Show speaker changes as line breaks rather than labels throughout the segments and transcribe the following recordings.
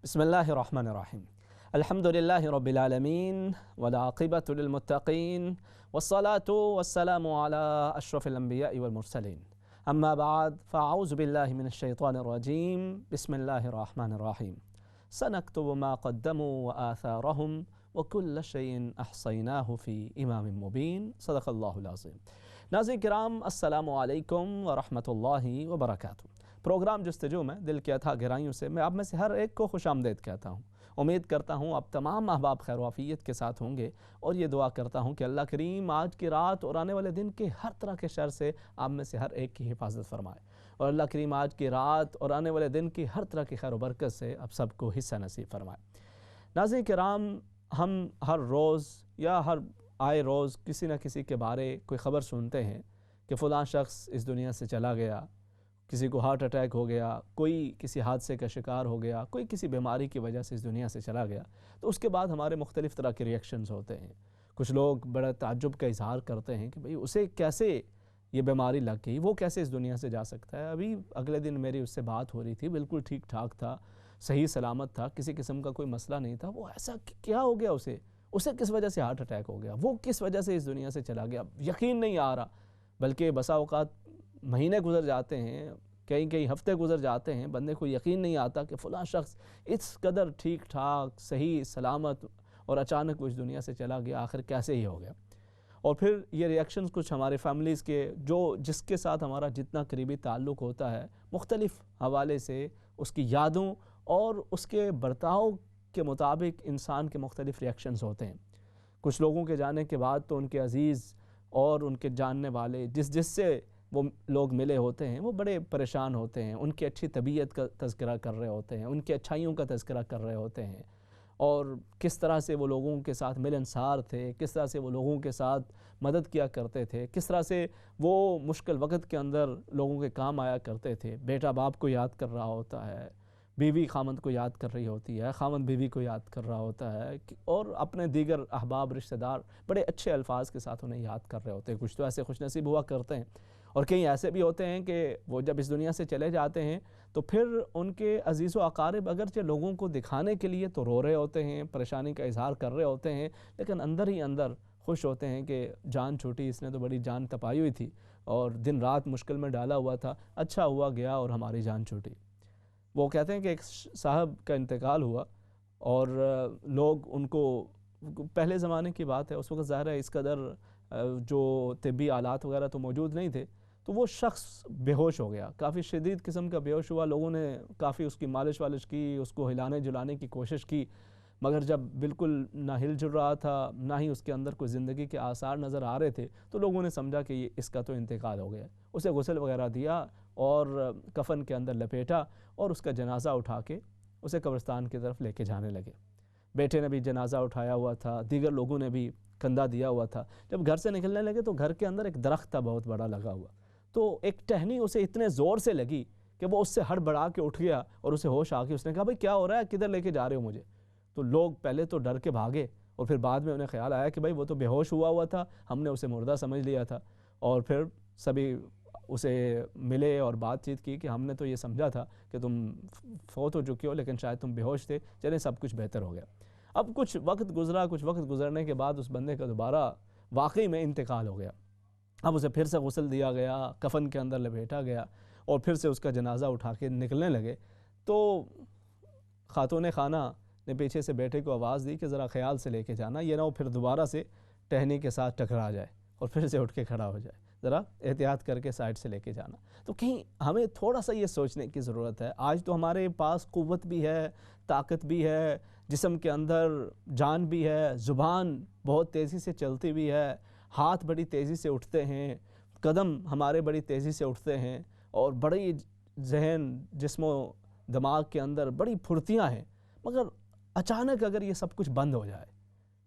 بسم الله الرحمن الرحيم. الحمد لله رب العالمين والعاقبة للمتقين والصلاة والسلام على أشرف الأنبياء والمرسلين. أما بعد فأعوذ بالله من الشيطان الرجيم. بسم الله الرحمن الرحيم. سنكتب ما قدموا وآثارهم وكل شيء أحصيناه في إمام مبين. صدق الله العظيم. ناظرین کرام، السلام علیکم ورحمۃ اللہ وبرکاتہ۔ پروگرام جستجو میں دل کی اتھا گہرائیوں سے میں آپ میں سے ہر ایک کو خوش آمدید کہتا ہوں۔ امید کرتا ہوں آپ تمام احباب خیر و عافیت کے ساتھ ہوں گے، اور یہ دعا کرتا ہوں کہ اللہ کریم آج کی رات اور آنے والے دن کے ہر طرح کے شر سے آپ میں سے ہر ایک کی حفاظت فرمائے، اور اللہ کریم آج کی رات اور آنے والے دن کی ہر طرح کی خیر و برکت سے آپ سب کو حصہ نصیب فرمائے۔ ناظرین کرام، ہم ہر روز یا ہر آئے روز کسی نہ کسی کے بارے کوئی خبر سنتے ہیں کہ فلاں شخص اس دنیا سے چلا گیا، کسی کو ہارٹ اٹیک ہو گیا، کوئی کسی حادثے کا شکار ہو گیا، کوئی کسی بیماری کی وجہ سے اس دنیا سے چلا گیا۔ تو اس کے بعد ہمارے مختلف طرح کے ریئیکشنز ہوتے ہیں۔ کچھ لوگ بڑا تعجب کا اظہار کرتے ہیں کہ بھئی اسے کیسے یہ بیماری لگ گئی، وہ کیسے اس دنیا سے جا سکتا ہے۔ ابھی اگلے دن میری اس سے بات ہو رہی تھی، بالکل ٹھیک ٹھاک تھا، صحیح سلامت تھا، کسی قسم کا کوئی مسئلہ نہیں تھا، وہ ایسا کیا ہو گیا اسے کس وجہ سے ہارٹ اٹیک ہو گیا، وہ کس وجہ سے اس دنیا سے چلا گیا، یقین نہیں آ رہا۔ بلکہ بسا اوقات مہینے گزر جاتے ہیں، کئی ہفتے گزر جاتے ہیں، بندے کو یقین نہیں آتا کہ فلاں شخص اس قدر ٹھیک ٹھاک صحیح سلامت اور اچانک وہ اس دنیا سے چلا گیا، آخر کیسے ہی ہو گیا۔ اور پھر یہ ریئیکشنز کچھ ہمارے فیملیز کے جس کے ساتھ ہمارا جتنا قریبی تعلق ہوتا ہے، مختلف حوالے سے اس کی یادوں اور اس کے برتاؤ کے مطابق انسان کے مختلف ریئیکشنز ہوتے ہیں۔ کچھ لوگوں کے جانے کے بعد تو ان کے عزیز اور ان کے جاننے والے جس سے وہ لوگ ملے ہوتے ہیں، وہ بڑے پریشان ہوتے ہیں، ان کی اچھی طبیعت کا تذکرہ کر رہے ہوتے ہیں، ان کی اچھائیوں کا تذکرہ کر رہے ہوتے ہیں، اور کس طرح سے وہ لوگوں کے ساتھ ملنسار تھے، کس طرح سے وہ لوگوں کے ساتھ مدد کیا کرتے تھے، کس طرح سے وہ مشکل وقت کے اندر لوگوں کے کام آیا کرتے تھے۔ بیٹا باپ کو یاد کر رہا ہوتا ہے، بیوی خامند کو یاد کر رہی ہوتی ہے، خامند بیوی کو یاد کر رہا ہوتا ہے، اور اپنے دیگر احباب رشتہ دار بڑے اچھے الفاظ کے ساتھ انہیں یاد کر رہے ہوتے ہیں۔ کچھ تو ایسے خوش نصیب ہوا کرتے ہیں، اور کئی ایسے بھی ہوتے ہیں کہ وہ جب اس دنیا سے چلے جاتے ہیں تو پھر ان کے عزیز و اقارب اگرچہ لوگوں کو دکھانے کے لیے تو رو رہے ہوتے ہیں، پریشانی کا اظہار کر رہے ہوتے ہیں، لیکن اندر ہی اندر خوش ہوتے ہیں کہ جان چھوٹی، اس نے تو بڑی جان تپائی ہوئی تھی اور دن رات مشکل میں ڈالا ہوا تھا، اچھا ہوا گیا اور ہماری جان چھوٹی۔ وہ کہتے ہیں کہ ایک صاحب کا انتقال ہوا، اور لوگ ان کو، پہلے زمانے کی بات ہے، اس وقت ظاہر ہے اس قدر جو طبی آلات وغیرہ تو موجود نہیں تھے، تو وہ شخص بے ہوش ہو گیا، کافی شدید قسم کا بے ہوش ہوا۔ لوگوں نے کافی اس کی مالش والش کی، اس کو ہلانے جلانے کی کوشش کی، مگر جب بالکل نہ ہل جل رہا تھا، نہ ہی اس کے اندر کوئی زندگی کے آثار نظر آ رہے تھے، تو لوگوں نے سمجھا کہ یہ اس کا تو انتقال ہو گیا۔ اسے غسل وغیرہ دیا اور کفن کے اندر لپیٹا، اور اس کا جنازہ اٹھا کے اسے قبرستان کی طرف لے کے جانے لگے۔ بیٹے نے بھی جنازہ اٹھایا ہوا تھا، دیگر لوگوں نے بھی کندھا دیا ہوا تھا۔ جب گھر سے نکلنے لگے تو گھر کے اندر ایک درخت تھا بہت بڑا لگا ہوا، تو ایک ٹہنی اسے اتنے زور سے لگی کہ وہ اس سے ہڑبڑا کے اٹھ گیا، اور اسے ہوش آ کے اس نے کہا بھئی کیا ہو رہا ہے، کدھر لے کے جا رہے ہو مجھے؟ تو لوگ پہلے تو ڈر کے بھاگے، اور پھر بعد میں انہیں خیال آیا کہ بھئی وہ تو بے ہوش ہوا تھا، ہم نے اسے مردہ سمجھ لیا تھا، اور پھر سبھی اسے ملے اور بات چیت کی کہ ہم نے تو یہ سمجھا تھا کہ تم فوت ہو چکے ہو، لیکن شاید تم بے ہوش تھے، چلیں سب کچھ بہتر ہو گیا۔ اب کچھ وقت گزرنے کے بعد اس بندے کا دوبارہ واقعی میں انتقال ہو گیا۔ اب اسے پھر سے غسل دیا گیا، کفن کے اندر لپیٹا گیا، اور پھر سے اس کا جنازہ اٹھا کے نکلنے لگے، تو خاتون خانہ نے پیچھے سے بیٹے کو آواز دی کہ ذرا خیال سے لے کے جانا، یہ نہ ہو پھر دوبارہ سے ٹہنی کے ساتھ ٹکرا جائے اور پھر سے اٹھ کے کھڑا ہو جائے، ذرا احتیاط کر کے سائڈ سے لے کے جانا۔ تو کہیں ہمیں تھوڑا سا یہ سوچنے کی ضرورت ہے۔ آج تو ہمارے پاس قوت بھی ہے، طاقت بھی ہے، جسم کے اندر جان بھی ہے، زبان بہت تیزی سے چلتی بھی ہے، ہاتھ بڑی تیزی سے اٹھتے ہیں، قدم ہمارے بڑی تیزی سے اٹھتے ہیں، اور بڑی ذہن جسم و دماغ کے اندر بڑی پھرتیاں ہیں، مگر اچانک اگر یہ سب کچھ بند ہو جائے،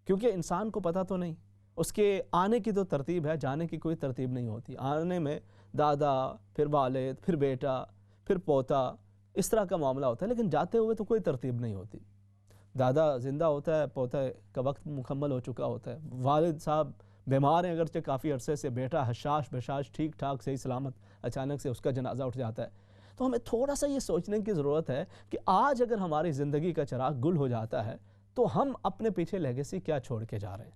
کیونکہ انسان کو پتہ تو نہیں، اس کے آنے کی تو ترتیب ہے، جانے کی کوئی ترتیب نہیں ہوتی۔ آنے میں دادا، پھر والد، پھر بیٹا، پھر پوتا، اس طرح کا معاملہ ہوتا ہے، لیکن جاتے ہوئے تو کوئی ترتیب نہیں ہوتی۔ دادا زندہ ہوتا ہے، پوتا کا وقت مکمل ہو چکا ہوتا ہے، والد صاحب بیمار ہیں اگرچہ کافی عرصے سے، بیٹا حشاش بشاش ٹھیک ٹھاک صحیح سلامت، اچانک سے اس کا جنازہ اٹھ جاتا ہے۔ تو ہمیں تھوڑا سا یہ سوچنے کی ضرورت ہے کہ آج اگر ہماری زندگی کا چراغ گل ہو جاتا ہے تو ہم اپنے پیچھے لیگیسی کیا چھوڑ کے جا رہے ہیں،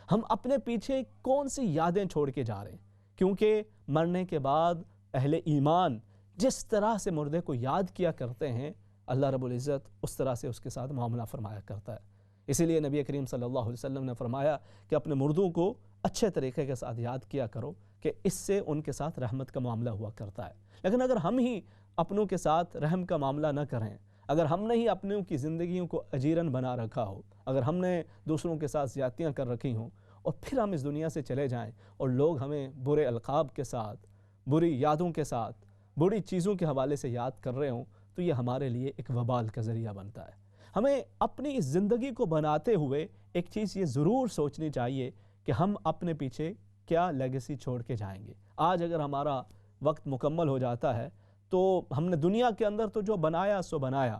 ہم اپنے پیچھے کون سی یادیں چھوڑ کے جا رہے ہیں. کیونکہ مرنے کے بعد اہل ایمان جس طرح سے مردے کو یاد کیا کرتے ہیں، اللہ رب العزت اس طرح سے اس کے ساتھ معاملہ فرمایا کرتا ہے. اسی لیے نبی کریم صلی اللہ علیہ وسلم نے فرمایا کہ اپنے مردوں کو اچھے طریقے کے ساتھ یاد کیا کرو کہ اس سے ان کے ساتھ رحمت کا معاملہ ہوا کرتا ہے. لیکن اگر ہم ہی اپنوں کے ساتھ رحم کا معاملہ نہ کریں، اگر ہم نے ہی اپنوں کی زندگیوں کو اجیرن بنا رکھا ہو، اگر ہم نے دوسروں کے ساتھ زیادتیاں کر رکھی ہوں اور پھر ہم اس دنیا سے چلے جائیں اور لوگ ہمیں برے القاب کے ساتھ، بری یادوں کے ساتھ، بری چیزوں کے حوالے سے یاد کر رہے ہوں، تو یہ ہمارے لیے ایک وبال کا ذریعہ بنتا ہے. ہمیں اپنی اس زندگی کو بناتے ہوئے ایک چیز یہ ضرور سوچنی چاہیے کہ ہم اپنے پیچھے کیا لیگیسی چھوڑ کے جائیں گے. آج اگر ہمارا وقت مکمل ہو جاتا ہے تو ہم نے دنیا کے اندر تو جو بنایا سو بنایا،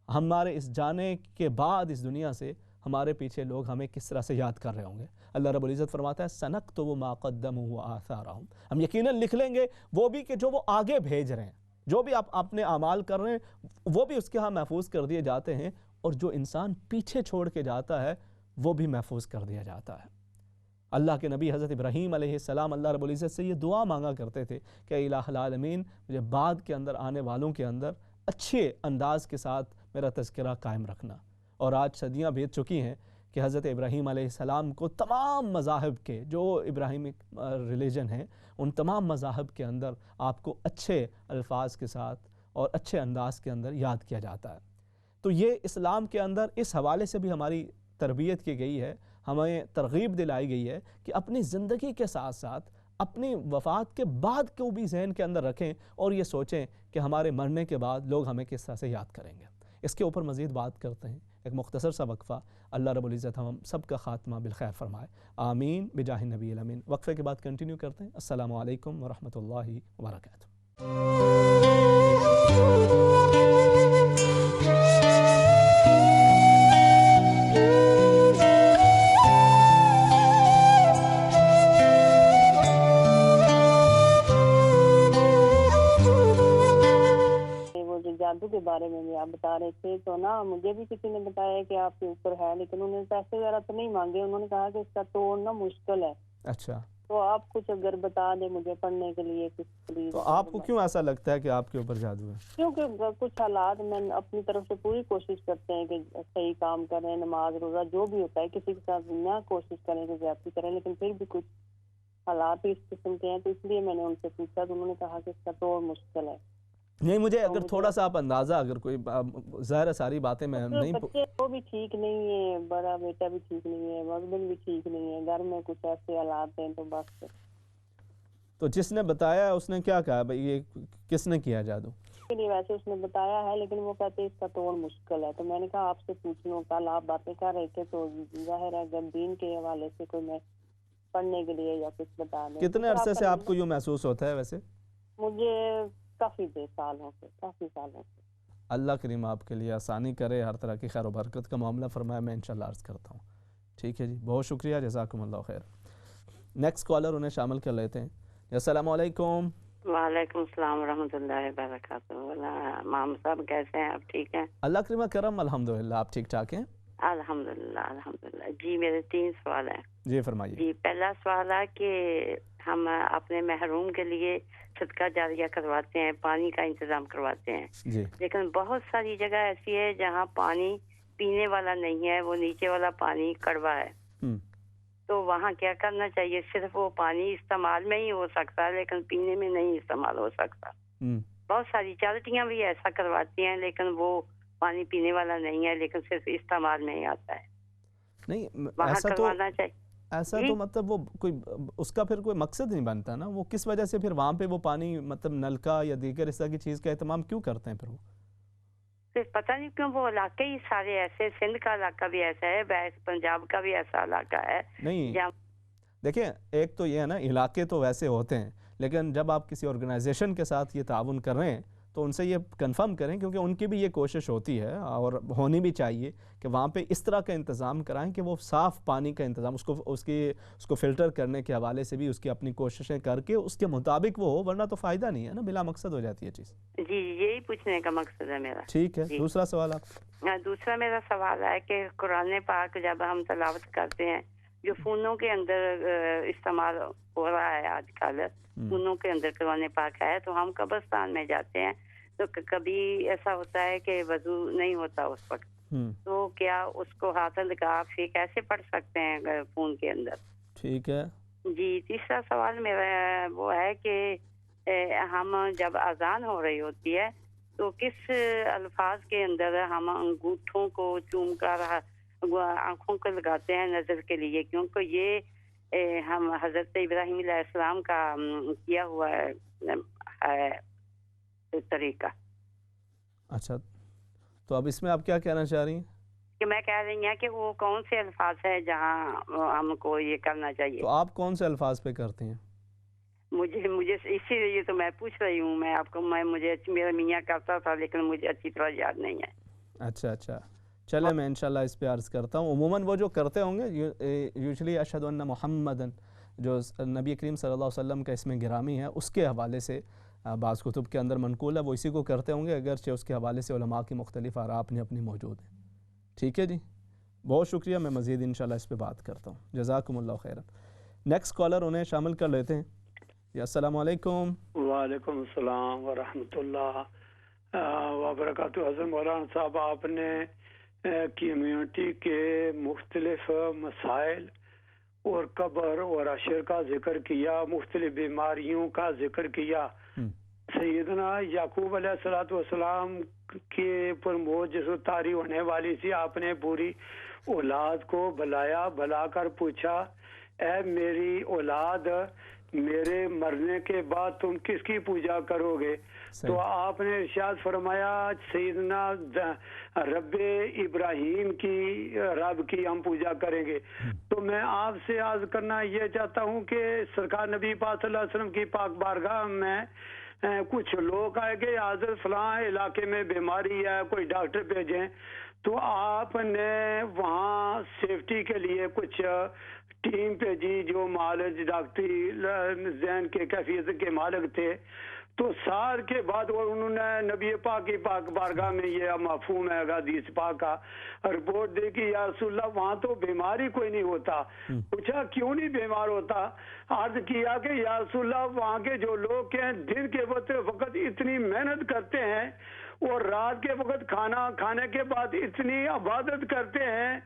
ہمارے اس جانے کے بعد اس دنیا سے ہمارے پیچھے لوگ ہمیں کس طرح سے یاد کر رہے ہوں گے. اللہ رب العزت فرماتا ہے سَنَكْتُبُ مَا قَدَّمُوا وَآثَارَهُمْ، ہم یقیناً لکھ لیں گے وہ بھی کہ جو وہ آگے بھیج رہے ہیں، جو بھی آپ اپنے اعمال کر رہے ہیں وہ بھی اس کے ہاں محفوظ کر دیے جاتے ہیں، اور جو انسان پیچھے چھوڑ کے جاتا ہے وہ بھی محفوظ کر دیا جاتا ہے. اللہ کے نبی حضرت ابراہیم علیہ السلام اللہ رب العزت سے یہ دعا مانگا کرتے تھے کہ الہ العالمین مجھے بعد کے اندر آنے والوں کے اندر اچھے انداز کے ساتھ میرا تذکرہ قائم رکھنا. اور آج صدیاں بیت چکی ہیں کہ حضرت ابراہیم علیہ السلام کو تمام مذاہب کے جو ابراہیمک ریلیجن ہیں ان تمام مذاہب کے اندر آپ کو اچھے الفاظ کے ساتھ اور اچھے انداز کے اندر یاد کیا جاتا ہے. تو یہ اسلام کے اندر اس حوالے سے بھی ہماری تربیت کی گئی ہے، ہمیں ترغیب دلائی گئی ہے کہ اپنی زندگی کے ساتھ ساتھ اپنی وفات کے بعد کو بھی ذہن کے اندر رکھیں اور یہ سوچیں کہ ہمارے مرنے کے بعد لوگ ہمیں کس طرح سے یاد کریں گے. اس کے اوپر مزید بات کرتے ہیں، ایک مختصر سا وقفہ. اللہ رب العزت ہم سب کا خاتمہ بالخیر فرمائے، آمین بجاہ النبی الامین. وقفے کے بعد کنٹینیو کرتے ہیں. السلام علیکم ورحمۃ اللہ وبرکاتہ.
جادو کے بارے میں بھی آپ بتا رہے تھے تو نا مجھے بھی کسی نے بتایا کہ آپ کے اوپر ہے، لیکن انہوں نے پیسے وغیرہ تو نہیں مانگے، انہوں نے کہا کہ اس کا توڑنا مشکل ہے.
اچھا،
تو آپ کچھ اگر بتا دیں مجھے پڑھنے کے لیے کچھ پلیز.
تو آپ کو کیوں ایسا لگتا ہے کہ آپ کے اوپر جادو ہے؟
کیونکہ کچھ حالات میں اپنی طرف سے پوری کوشش کرتے ہیں کہ صحیح کام کریں، نماز روزہ جو بھی ہوتا ہے کسی کے ساتھ نہ کوشش کریں کہ زیادتی کریں، لیکن پھر بھی کچھ حالات اس قسم کے ہیں، تو اس لیے میں نے ان سے پوچھا تو انہوں نے کہا کہ اس کا توڑ مشکل ہے.
نہیں، مجھے اگر تھوڑا سا آپ اندازہ، اگر کوئی ظاہر ہے ساری باتیں میں نہیں،
بچے وہ بھی ٹھیک نہیں ہے، بڑا بیٹا بھی ٹھیک نہیں ہے، ہسبینڈ بھی ٹھیک نہیں ہے، گھر میں کچھ ایسے حالات ہیں تو بس.
تو جس نے بتایا اس نے کیا کہا بھئی یہ کس نے کیا جادو؟
ویسے اس نے بتایا ہے لیکن وہ کہتے ہیں اس کا توڑ مشکل ہے. تو میں نے کہا آپ سے پوچھ لوں، کل آپ باتیں کر رہے تھے تو ظاہر ہے اگر دین کے حوالے سے کوئی میں پڑھنے کے لیے یا کچھ بتا دیں.
کتنے عرصے سے آپ کو یوں محسوس ہوتا ہے ویسے؟
مجھے کافی سالوں سے.
اللہ کریم آپ کے لیے آسانی کرے، ہر طرح کی خیر و برکت کا معاملہ فرمائے. میں انشاءاللہ عرض کرتا ہوں. ٹھیک ہے جی، بہت شکریہ، جزاکم اللہ خیر. نیکسٹ کالر انہیں شامل کر لیتے ہیں. السلام علیکم.
وعلیکم السلام ورحمۃ اللہ وبرکاتہ. امام صاحب کیسے ہیں؟ آپ ٹھیک ہیں؟
اللہ کریم کرم، الحمدللہ. آپ ٹھیک ٹھاک ہیں؟
الحمدللہ. جی میرے 3 سوال ہیں.
جی فرمائیے.
جی پہلا سوال ہے کہ ہم اپنے محروم کے لیے صدقہ جاریہ کرواتے ہیں، پانی کا انتظام کرواتے ہیں
جی،
لیکن بہت ساری جگہ ایسی ہے جہاں پانی پینے والا نہیں ہے، وہ نیچے والا پانی کڑوا ہے. تو وہاں کیا کرنا چاہیے؟ صرف وہ پانی استعمال میں ہی ہو سکتا ہے لیکن پینے میں نہیں استعمال ہو سکتا. بہت ساری چارٹیاں بھی ایسا کرواتی ہیں لیکن وہ پانی پینے والا نہیں ہے لیکن صرف استعمال میں ہی آتا ہے.
نہیں
وہاں
ایسا تو
کروانا چاہیے.
ایسا تو مطلب وہ کوئی اس کا پھر کوئی مقصد نہیں بنتا نا. وہ کس وجہ سے پھر وہاں پہ وہ پانی مطلب نلکا یا دیگر اس طرح کی چیز کا اہتمام کیوں کرتے ہیں پھر وہ؟
پھر پتہ نہیں کیوں وہ علاقے ہی سارے ایسے، سندھ کا علاقہ بھی ایسا ہے، پنجاب کا بھی ایسا علاقہ ہے.
نہیں دیکھیں، ایک تو یہ ہے نا، علاقے تو ویسے ہوتے ہیں لیکن جب آپ کسی آرگنائزیشن کے ساتھ یہ تعاون کر رہے ہیں تو ان سے یہ کنفرم کریں، کیونکہ ان کی بھی یہ کوشش ہوتی ہے اور ہونی بھی چاہیے کہ وہاں پہ اس طرح کا انتظام کرائیں کہ وہ صاف پانی کا انتظام اس کو فلٹر کرنے کے حوالے سے بھی اس کی اپنی کوششیں کر کے اس کے مطابق وہ ہو، ورنہ تو فائدہ نہیں ہے نا، بلا مقصد ہو جاتی ہے چیز.
جی یہی پوچھنے کا مقصد ہے میرا.
ٹھیک ہے. دوسرا سوال آپ.
دوسرا میرا سوال ہے کہ قرآن پاک جب ہم تلاوت کرتے ہیں، جو فونوں کے اندر استعمال ہو رہا ہے آج کل، فونوں کے اندر قرآن پاک ہے، تو ہم قبرستان میں جاتے ہیں تو کبھی ایسا ہوتا ہے کہ وضو نہیں ہوتا اس وقت، تو کیا اس کو ہاتھ لگا پھر کیسے پڑھ سکتے ہیں فون کے اندر؟
ٹھیک ہے
جی. تیسرا سوال میرا وہ ہے کہ ہم جب اذان ہو رہی ہوتی ہے تو کس الفاظ کے اندر ہم انگوٹھوں کو چوم کر آنکھوں کو لگاتے ہیں نظر کے لیے، کیونکہ یہ ہم حضرت ابراہیم علیہ السلام کا کیا ہوا ہے طریقہ.
اچھا، تو اب اس میں آپ کیا کہنا چاہ رہی ہیں؟
کہ میں کہہ رہی ہوں کہ وہ کون سے الفاظ ہیں جہاں ہم کو یہ کرنا چاہیے.
تو آپ کون سے الفاظ پہ کرتے ہیں؟
مجھے اسی لیے تو میں پوچھ رہی ہوں. میں آپ کو مجھے میرا میاں کرتا تھا لیکن مجھے اچھی طرح یاد نہیں ہے.
اچھا چلے، میں انشاءاللہ اس پہ عرض کرتا ہوں. عموماً وہ جو کرتے ہوں گے یوزلی اشہد ان محمدن، جو نبی کریم صلی اللہ علیہ وسلم کا اس میں گرامی ہے، اس کے حوالے سے بعض کتب کے اندر منقول ہے، وہ اسی کو کرتے ہوں گے، اگرچہ اس کے حوالے سے علماء کی مختلف آراء اپنی موجود ہیں. ٹھیک ہے جی، بہت شکریہ. میں مزید انشاءاللہ اس پہ بات کرتا ہوں. جزاکم اللہ خیرا. نیکسٹ کالر انہیں شامل کر لیتے ہیں. السلام علیکم.
وعلیکم السلام ورحمۃ اللہ وبرکاتہ. حضرت مولانا صاحب، آپ نے کمیونٹی کے مختلف مسائل اور قبر اور عشر کا ذکر کیا، مختلف بیماریوں کا ذکر کیا. سیدنا یعقوب علیہ الصلوۃ والسلام کے پر موجز طاری ہونے والی سی آپ نے پوری اولاد کو بلا کر پوچھا، اے میری اولاد، میرے مرنے کے بعد تم کس کی پوجا کرو گے؟ تو آپ نے ارشاد فرمایا سیدنا رب ابراہیم کی، رب کی ہم پوجا کریں گے. تو میں آپ سے عرض کرنا یہ چاہتا ہوں کہ سرکار نبی پاک صلی اللہ علیہ وسلم کی پاک بارگاہ میں کچھ لوگ آئے کہ حضرت فلاں علاقے میں بیماری ہے، کوئی ڈاکٹر بھیجیں. تو آپ نے وہاں سیفٹی کے لیے کچھ ٹیم بھیجی جو معالج ڈاکٹری ذہن کے کیفیت کے مالک تھے. تو سال کے بعد انہوں نے نبی پاک کی پاک بارگاہ میں یہ مفہوم ہے حدیث پاک کا رپورٹ دی کہ یا رسول اللہ وہاں تو بیماری کوئی نہیں ہوتا. پوچھا کیوں نہیں بیمار ہوتا؟ عرض کیا کہ یا رسول اللہ وہاں کے جو لوگ ہیں دن کے وقت اتنی محنت کرتے ہیں اور رات کے وقت کھانا کھانے کے بعد اتنی عبادت کرتے ہیں،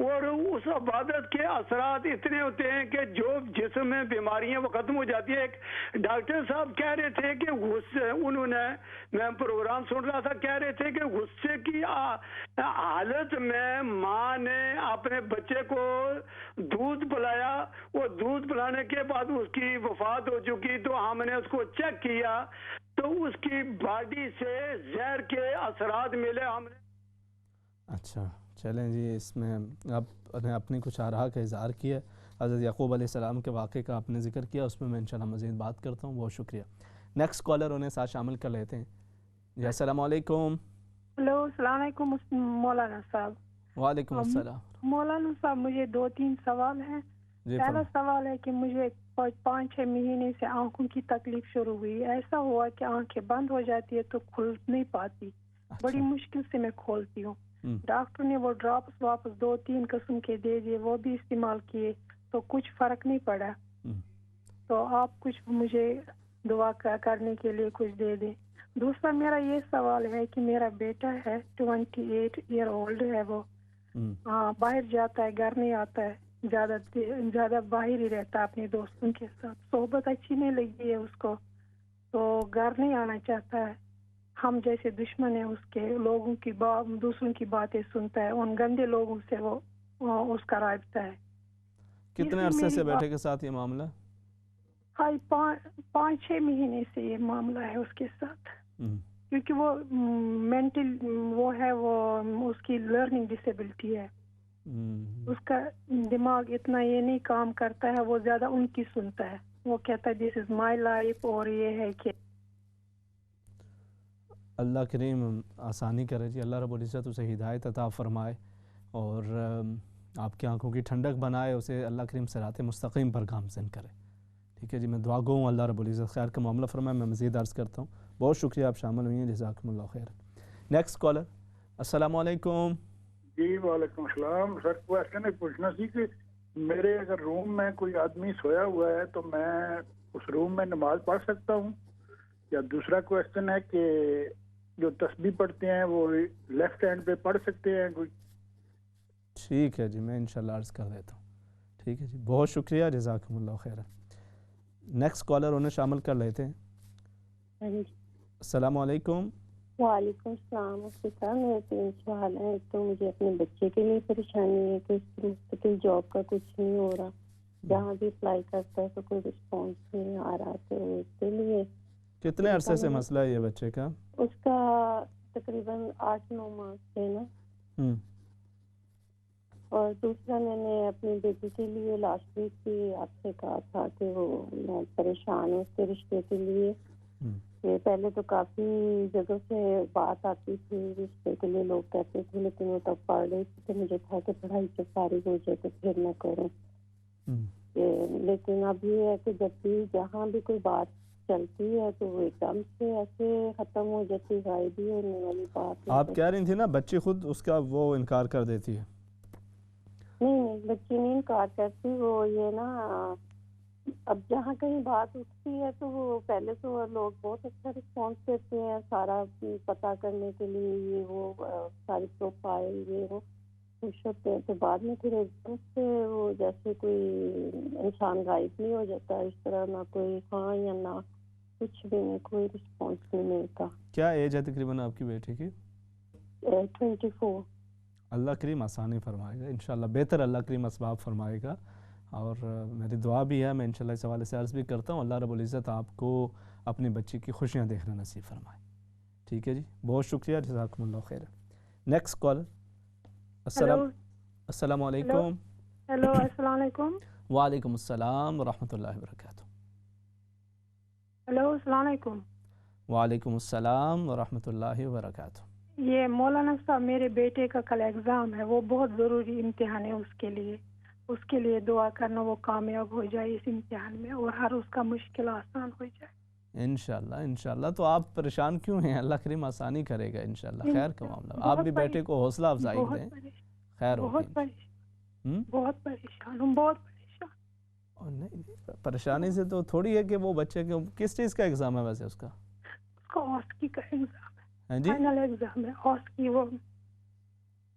اور اس عبادت کے اثرات اتنے ہوتے ہیں کہ جو جسم میں بیماریاں وہ ختم ہو جاتی ہے. ایک ڈاکٹر صاحب کہہ رہے تھے کہ غصے، انہوں نے، میں پروگرام سن رہا تھا، کہہ رہے تھے کہ غصے کی حالت میں ماں نے اپنے بچے کو دودھ پلایا، وہ دودھ پلانے کے بعد اس کی وفات ہو چکی. تو ہم نے اس کو چیک کیا تو اس کی باڈی سے زہر کے اثرات ملے. ہم نے
اچھا چلیں جی، اس میں آپ نے اپنی کچھ آراء کا اظہار کیا. حضرت یعقوب علیہ السلام کے واقعے کا آپ نے ذکر کیا، اس میں میں انشاءاللہ مزید بات کرتا ہوں. بہت شکریہ. نیکسٹ کالر انہیں ساتھ شامل کر لیتے ہیں. جی السلام علیکم.
ہلو، السلام علیکم مولانا صاحب.
وعلیکم السلام.
مولانا صاحب مجھے 2-3 سوال ہیں. پہلا سوال ہے کہ مجھے 5-6 مہینے سے آنکھوں کی تکلیف شروع ہوئی. ایسا ہوا کہ آنکھیں بند ہو جاتی ہے تو کھل نہیں پاتی، بڑی مشکل سے میں کھولتی ہوں. ڈاکٹر نے وہ ڈراپس واپس 2-3 قسم کے دے دیے، وہ بھی استعمال کیے تو کچھ فرق نہیں پڑا. تو آپ کچھ مجھے دعا کرنے کے لیے کچھ دے دیں. دوسرا میرا یہ سوال ہے کہ میرا بیٹا ہے 28 ایئر اولڈ ہے، وہ باہر جاتا ہے، گھر نہیں آتا ہے، زیادہ باہر ہی رہتا ہے اپنے دوستوں کے ساتھ. صحبت اچھی نہیں لگی ہے اس کو تو گھر نہیں آنا چاہتا ہے. ہم جیسے دشمن ہیں اس کے، لوگوں کی دوسروں کی باتیں سنتا ہے، ان گندے لوگوں سے وہ اس کا رابطہ ہے.
کتنے عرصے سے بیٹے کے ساتھ یہ معاملہ؟
5-6 مہینے سے یہ معاملہ ہے اس کے ساتھ. کیونکہ وہ مینٹل وہ ہے، وہ اس کی لرننگ ڈسیبلٹی ہے، اس کا دماغ اتنا یہ نہیں کام کرتا ہے، وہ زیادہ ان کی سنتا ہے. وہ کہتا ہے دس از مائی لائف، اور یہ ہے کہ
اللہ کریم آسانی کرے جی، اللہ رب العزت اسے ہدایت عطا فرمائے اور آپ کی آنکھوں کی ٹھنڈک بنائے، اسے اللہ کریم صراط مستقیم پر گامزن کرے. ٹھیک ہے جی، میں دعا گو ہوں اللہ رب العزت خیر کا معاملہ فرمائے. میں مزید عرض کرتا ہوں، بہت شکریہ آپ شامل ہوئی ہیں، جزاکم اللہ خیر. Next caller. السلام علیکم.
جی وعلیکم السلام. سر کوشچن ایک پوچھنا سی کہ میرے اگر روم میں کوئی آدمی سویا ہوا ہے تو میں اس روم میں نماز پڑھ سکتا ہوں؟ یا دوسرا کوشچن ہے کہ جو تسبیح پڑھتے ہیں وہ لیفٹ ہینڈ پہ پڑھ سکتے ہیں کوئی؟
ٹھیک ہے جی، میں انشاءاللہ عرض کر دیتا ہوں. ٹھیک ہے جی، بہت شکریہ، جزاکم اللہ خیر. نیکسٹ کالر انہیں شامل کر لیتے ہیں. السلام علیکم.
وعلیکم السلام. میرے 3 سوال ہیں. تو مجھے اپنے بچے کے لیے پریشانی ہے کہ اس کی مستقل جاب کا کچھ نہیں ہو رہا، جہاں بھی اپلائی کرتا ہے تو کوئی رسپانس نہیں آ رہا. تو اس کے لیے
کتنے عرصے سے مسئلہ ہے یہ بچے کا؟
اس کا تقریباً 8-9 ماہ سے نا. اور دوسرا میں نے اپنی بیٹی کے لیے لاسٹ ویک بھی آپ سے کہا تھا کہ وہ میں پریشان ہوں اس کے رشتے کے لیے. کہ پہلے تو کافی جگہ سے بات آتی تھی رشتے کے لیے، لوگ کہتے تھے، لیکن وہ تب پڑھ رہی تھی تو مجھے تھا کہ پڑھائی سے فارغ ہو جائے تو پھر میں کروں. لیکن اب یہ ہے کہ جب بھی جہاں بھی کوئی بات چلتی ہے تو وہ ایک دم سے ایسے ختم ہو جاتی، غائب ہی ہونے والی بات.
آپ کہہ رہی تھی نا بچی خود اس کا وہ انکار کر دیتی ہے.
نہیں بچی نہیں انکار کرتی. وہ یہ نا اب جہاں کہیں بات اٹھتی ہے تو وہ پہلے تو لوگ بہت اچھا رسپانس دیتے ہیں سارا پتہ کرنے کے لیے، یہ وہ ساری پروفائل یہ وہ خوش ہوتے ہیں. تو بعد میں پھر ایک دم سے وہ جیسے کوئی انسان غائب نہیں ہو جاتا اس طرح، نہ کوئی ہاں یا نہ کچھ بھی نہیں، کوئی رسپانس نہیں ملتا.
کیا ایج ہے تقریباً آپ کی بیٹی کی؟
24.
اللہ کریم آسانی فرمائے گا انشاءاللہ، بہتر اللہ کریم اسباب فرمائے گا. اور میری دعا بھی ہے، میں انشاءاللہ اس حوالے سے عرض بھی کرتا ہوں، اللہ رب العزت آپ کو اپنی بچی کی خوشیاں دیکھنا نصیب فرمائے. ٹھیک ہے جی، بہت شکریہ، جزاکم اللہ خیر. Next caller. السلام علیکم.
ہیلو السلام علیکم.
وعلیکم السلام ورحمۃ اللہ وبرکاتہ.
ہیلو السلام علیکم.
وعلیکم السلام ورحمۃ اللہ وبرکاتہ.
یہ مولانا صاحب میرے بیٹے کا کل ایگزام ہے، وہ بہت ضروری امتحان ہے اس کے لیے دعا کرنا وہ کامیاب ہو جائے اس امتحان میں اور ہر اس کا مشکل آسان ہو جائے
انشاءاللہ. تو آپ پریشان کیوں ہیں؟ اللہ کریم آسانی کرے گا انشاءاللہ، خیر کا معاملہ. آپ بھی بیٹے کو حوصلہ افزائی دیں، خیر ہوگی.
بہت پریشان ہوں، بہت پریشان.
نہیں پریشانی سے تو تھوڑی ہے کہ وہ بچے کے کس چیز کا ایگزام ہے ویسے؟ اس کا
آسکی کا ایگزام ہے،
جی
فائنل ایگزام ہے آسکی، وہ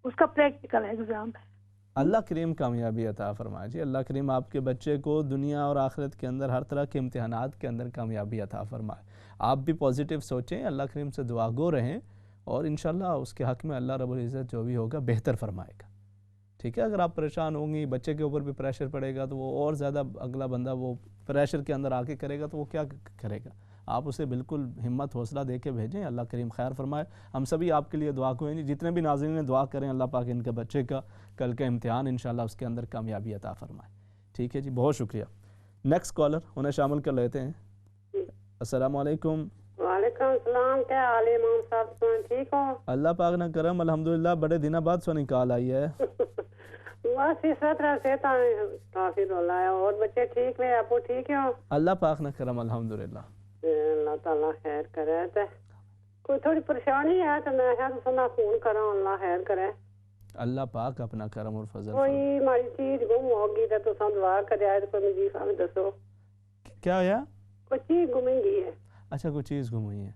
اس کا پریکٹیکل ایگزام ہے.
اللہ کریم کامیابی عطا فرمائے جی. اللہ کریم آپ کے بچے کو دنیا اور آخرت کے اندر ہر طرح کے امتحانات کے اندر کامیابی عطا فرمائے. آپ بھی پازیٹیو سوچیں، اللہ کریم سے دعا گو رہیں اور انشاءاللہ اس کے حق میں اللہ رب العزت جو بھی ہوگا بہتر فرمائے گا. ٹھیک ہے، اگر آپ پریشان ہوں گی، بچے کے اوپر بھی پریشر پڑے گا تو وہ اور زیادہ اگلا بندہ وہ پریشر کے اندر آ کے کرے گا تو وہ کیا کرے گا. آپ اسے بالکل ہمت حوصلہ دے کے بھیجیں، اللہ کریم خیر فرمائے. ہم سبھی آپ کے لیے دعا کوئیں، جتنے بھی ناظرین دعا کریں اللہ پاک ان کے بچے کا کل کا امتحان انشاءاللہ اس کے اندر کامیابی عطا فرمائے. ٹھیک ہے جی، بہت شکریہ. نیکسٹ کالر انہیں شامل کر لیتے ہیں. السلام علیکم.
وعلیکم السلام. کیا حال ہے امام صاحب؟ ٹھیک ہو؟
اللہ پاک نہ کرم الحمدللہ، بڑے دنوں بعد سونی کال آئی ہے.
بس اس طرح سے کافی رولا ہے. اور بچے ٹھیک ہے؟ ابو ٹھیک ہے؟
اللہ پاک نہ کرم الحمدللہ.
اللہ تعالیٰ خیر کرے. کوئی تھوڑی پریشانی ہے تو میں سنا فون کرا، اللہ خیر کرے.
اللہ پاک اپنا کرم اور فضل.
کوئی ہماری چیز گم ہوگی تو تم دعا کرے تو کوئی مجھے ہمیں دسو.
کیا ہوا؟
کوئی چیز گم گئی ہے.
اچھا کوئی چیز گم ہوئی ہے.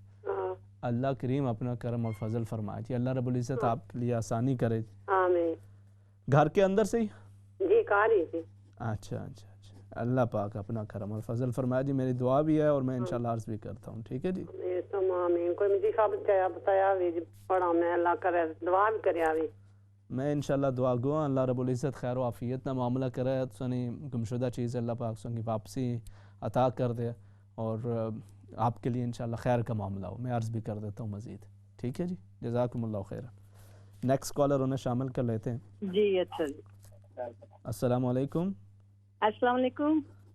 اللہ کریم اپنا کرم اور فضل فرمائے جی. اللہ رب العزت آپ کے لیے آسانی کرے.
آمین.
گھر کے اندر سے ہی؟
جی کار ہی تھی.
اچھا. اللہ پاک اپنا کرم اور فضل فرمائے جی. میری دعا بھی ہے اور میں انشاءاللہ عرض بھی کرتا ہوں. ٹھیک ہے جی.
آمین. کوئی مجھے بتایا پڑھا میں اللہ کرے دعا بھی کرے آوی.
میں انشاءاللہ دعا گو اللہ رب العزت خیر و عافیت نہ معاملہ کرے، سنی گمشدہ چیز اللہ پاک سنی واپسی عطا کر دے اور آپ کے لیے انشاءاللہ خیر کا معاملہ ہو. میں عرض بھی کر دیتا ہوں مزید. ٹھیک ہے جی، جزاکم اللہ خیر. نیکسٹ کالر انہیں شامل کر لیتے ہیں.
جی اچھا جی.
السلام علیکم.
السلام علیکم.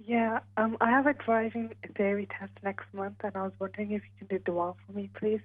Yeah, I have a driving theory test next month and I was wondering if you can do dua for me, please.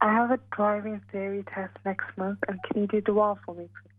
I have a driving theory test next month and can you do dua for me, please?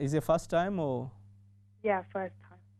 Is it first time or?
Yeah, first time.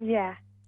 Yeah.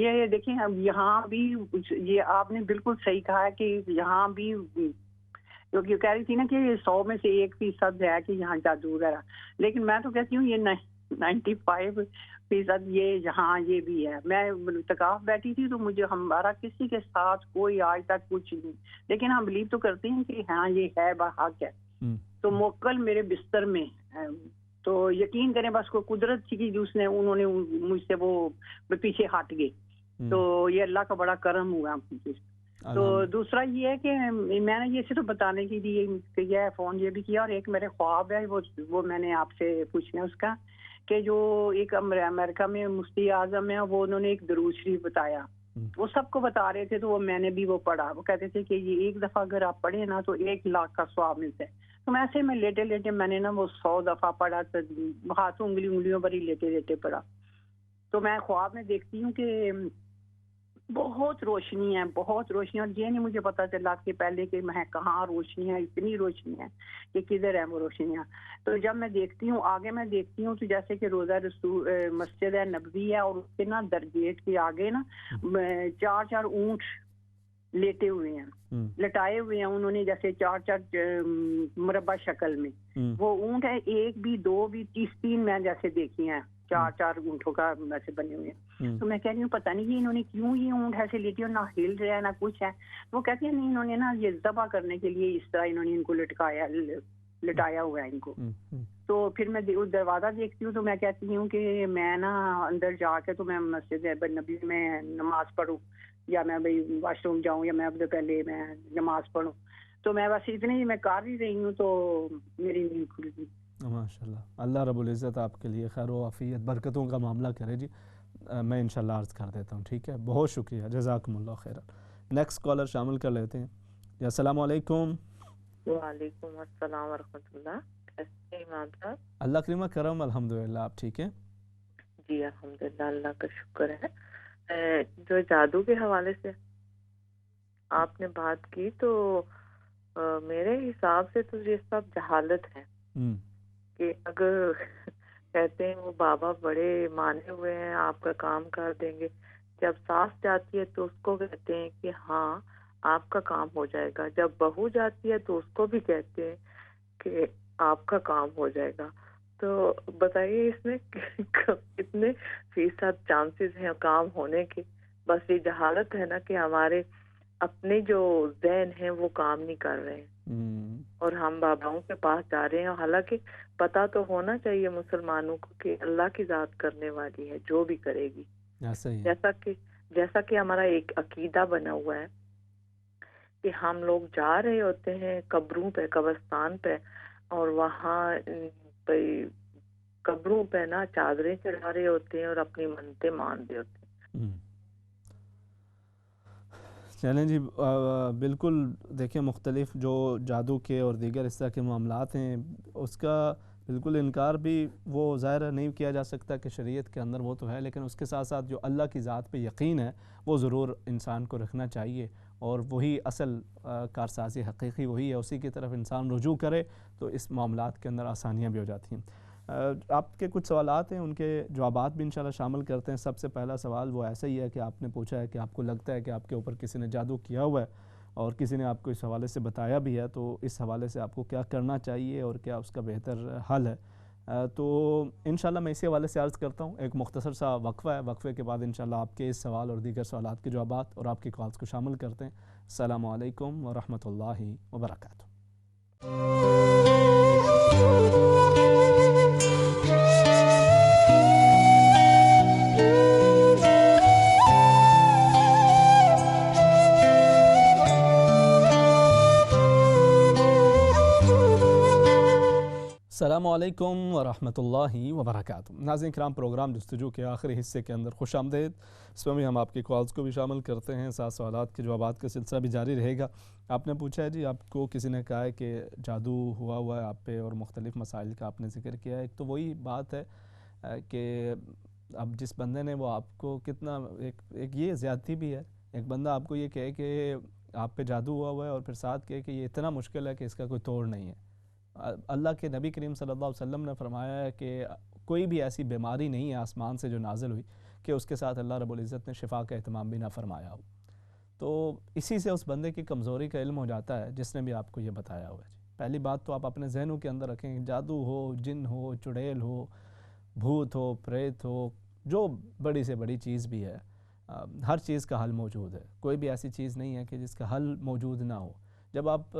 یہ دیکھیں اب یہاں بھی یہ آپ نے بالکل صحیح کہا ہے کہ یہاں بھی کیونکہ کہہ رہی تھی نا کہ 100 میں سے 1% ہے کہ یہاں جادو وغیرہ، لیکن میں تو کہتی ہوں یہ 95% یہ یہاں یہ بھی ہے. میں اعتکاف بیٹھی تھی تو مجھے ہمارا کسی کے ساتھ کوئی آج تک کچھ نہیں، لیکن ہم بلیو تو کرتے ہیں کہ ہاں یہ ہے حق ہے. تو موکل میرے بستر میں تو یقین کریں بس کو قدرت کی جو انہوں نے مجھ سے وہ پیچھے ہٹ گئے. تو یہ اللہ کا بڑا کرم ہوا مجھے. تو دوسرا یہ ہے کہ میں نے یہ صرف بتانے کے لیے فون یہ بھی کیا، اور ایک میرے خواب ہے وہ میں نے آپ سے پوچھنا اس کا کہ جو ایک امریکہ میں مفتی اعظم ہے وہ انہوں نے ایک درود شریف بتایا، وہ سب کو بتا رہے تھے تو وہ میں نے بھی وہ پڑھا. وہ کہتے تھے کہ یہ ایک دفعہ اگر آپ پڑھیں نا تو 1 لاکھ کا ثواب ملتا ہے. تو میں ایسے میں لیٹے لیٹے میں نے نا وہ 100 دفعہ پڑھا، ہاتھوں انگلیوں پر ہی لیٹے لیٹے پڑھا. تو میں خواب میں دیکھتی ہوں کہ بہت روشنی ہے، بہت روشنی، اور یہ نہیں مجھے پتا چلا کہ پہلے کہ میں کہاں روشنی ہے، اتنی روشنی ہے کہ کدھر ہے وہ روشنیاں. تو جب میں دیکھتی ہوں آگے میں دیکھتی ہوں تو جیسے کہ روزہ رسول مسجد نبوی ہے اور اس کے نا درگیٹ کے آگے نا 4 اونٹ لیٹے ہوئے ہیں، لٹائے ہوئے ہیں انہوں نے جیسے 4 مربع شکل میں. وہ اونٹ ہے 1 بھی 2 بھی 3 میں جیسے دیکھی ہیں، 4 اونٹوں کا ایسے بنے ہوئے ہیں. تو میں کہہ رہی ہوں پتہ نہیں کہ انہوں نے کیوں یہ اونٹ ایسے لیٹی اور نہ ہل رہا ہے نہ کچھ ہے. وہ کہتے ہیں نہیں انہوں نے نا یہ ذبح کرنے کے لیے اس طرح انہوں نے ان کو لٹایا ہوا ہے ان کو. تو پھر میں دروازہ دیکھتی ہوں تو میں کہتی ہوں کہ میں نا اندر جا کے تو میں مسجد نبی میں نماز پڑھوں یا میں بھائی واش روم جاؤں یا میں اب پہلے میں نماز پڑھوں. تو میں بس اتنی میں کر ہی رہی ہوں تو میری نیند کھل گئی.
ماشاءاللہ، اللہ رب العزت آپ کے لیے خیر و عافیت برکتوں کا معاملہ کرے جی. میں انشاءاللہ عرض کر دیتا ہوں. ٹھیک ہے، بہت شکریہ، جزاکم اللہ خیرا. نیکسٹ کالر شامل کر لیتے ہیں. جی السلام علیکم.
وعلیکم السلام ورحمۃ اللہ. کیسے ہیں امام صاحب؟
اللہ کریم کرم، الحمدللہ. آپ ٹھیک ہیں؟
جی الحمدللہ، اللہ کا شکر ہے. جو جادو کے حوالے سے آپ نے بات کی تو میرے حساب سے تو یہ سب جہالت ہے کہ اگر کہتے ہیں وہ بابا بڑے مانے ہوئے ہیں آپ کا کام کر دیں گے، جب ساس جاتی ہے تو اس کو کہتے ہیں کہ ہاں آپ کا کام ہو جائے گا، جب بہو جاتی ہے تو اس کو بھی کہتے ہیں کہ آپ کا کام ہو جائے گا. تو بتائیے اس میں کتنے فیصد چانسز ہیں کام ہونے کے؟ بس یہ جہالت ہے نا کہ ہمارے اپنے جو ذہن ہیں وہ کام نہیں کر رہے ہیں اور ہم باباؤں کے پاس جا رہے ہیں. حالانکہ پتہ تو ہونا چاہیے مسلمانوں کو کہ اللہ کی ذات کرنے والی ہے، جو بھی کرے گی. جیسا کہ ہمارا ایک عقیدہ بنا ہوا ہے کہ ہم لوگ جا رہے ہوتے ہیں قبروں پہ، قبرستان پہ، اور وہاں قبروں پہ نا چادریں چڑھا رہے ہوتے ہیں اور اپنی منتیں مان رہے ہوتے ہیں.
چلیں جی، بالکل. دیکھیں مختلف جو جادو کے اور دیگر اس طرح کے معاملات ہیں اس کا بالکل انکار بھی وہ ظاہر نہیں کیا جا سکتا کہ شریعت کے اندر وہ تو ہے، لیکن اس کے ساتھ ساتھ جو اللہ کی ذات پہ یقین ہے وہ ضرور انسان کو رکھنا چاہیے، اور وہی اصل کارسازی حقیقی وہی ہے. اسی کی طرف انسان رجوع کرے تو اس معاملات کے اندر آسانیاں بھی ہو جاتی ہیں. آپ کے کچھ سوالات ہیں، ان کے جوابات بھی انشاءاللہ شامل کرتے ہیں. سب سے پہلا سوال وہ ایسا ہی ہے کہ آپ نے پوچھا ہے کہ آپ کو لگتا ہے کہ آپ کے اوپر کسی نے جادو کیا ہوا ہے اور کسی نے آپ کو اس حوالے سے بتایا بھی ہے، تو اس حوالے سے آپ کو کیا کرنا چاہیے اور کیا اس کا بہتر حل ہے. تو انشاءاللہ میں اسی حوالے سے عرض کرتا ہوں. ایک مختصر سا وقفہ ہے، وقفے کے بعد انشاءاللہ آپ کے اس سوال اور دیگر سوالات کے جوابات اور آپ کی کالز کو شامل کرتے ہیں. السلام علیکم ورحمۃ اللہ وبرکاتہ. السلام علیکم ورحمۃ اللہ وبرکاتہ. ناظرین کرام، پروگرام جستجو کے آخری حصے کے اندر خوش آمدید. اس میں بھی ہم آپ کی کالز کو بھی شامل کرتے ہیں، ساتھ سوالات کے جوابات کا سلسلہ بھی جاری رہے گا. آپ نے پوچھا ہے جی آپ کو کسی نے کہا ہے کہ جادو ہوا ہے آپ پہ اور مختلف مسائل کا آپ نے ذکر کیا ہے. ایک تو وہی بات ہے کہ اب جس بندے نے وہ آپ کو کتنا ایک یہ زیادتی بھی ہے. ایک بندہ آپ کو یہ کہے کہ آپ پہ جادو ہوا ہے اور پھر ساتھ کہے کہ یہ اتنا مشکل ہے کہ اس کا کوئی توڑ نہیں ہے. اللہ کے نبی کریم صلی اللہ علیہ وسلم نے فرمایا ہے کہ کوئی بھی ایسی بیماری نہیں ہے آسمان سے جو نازل ہوئی کہ اس کے ساتھ اللہ رب العزت نے شفا کا اہتمام بھی نہ فرمایا ہو. تو اسی سے اس بندے کی کمزوری کا علم ہو جاتا ہے جس نے بھی آپ کو یہ بتایا ہوا ہے. پہلی بات تو آپ اپنے ذہنوں کے اندر رکھیں, جادو ہو, جن ہو, چڑیل ہو, بھوت ہو, پریت ہو, جو بڑی سے بڑی چیز بھی ہے, ہر چیز کا حل موجود ہے. کوئی بھی ایسی چیز نہیں ہے کہ جس کا حل موجود نہ ہو. جب آپ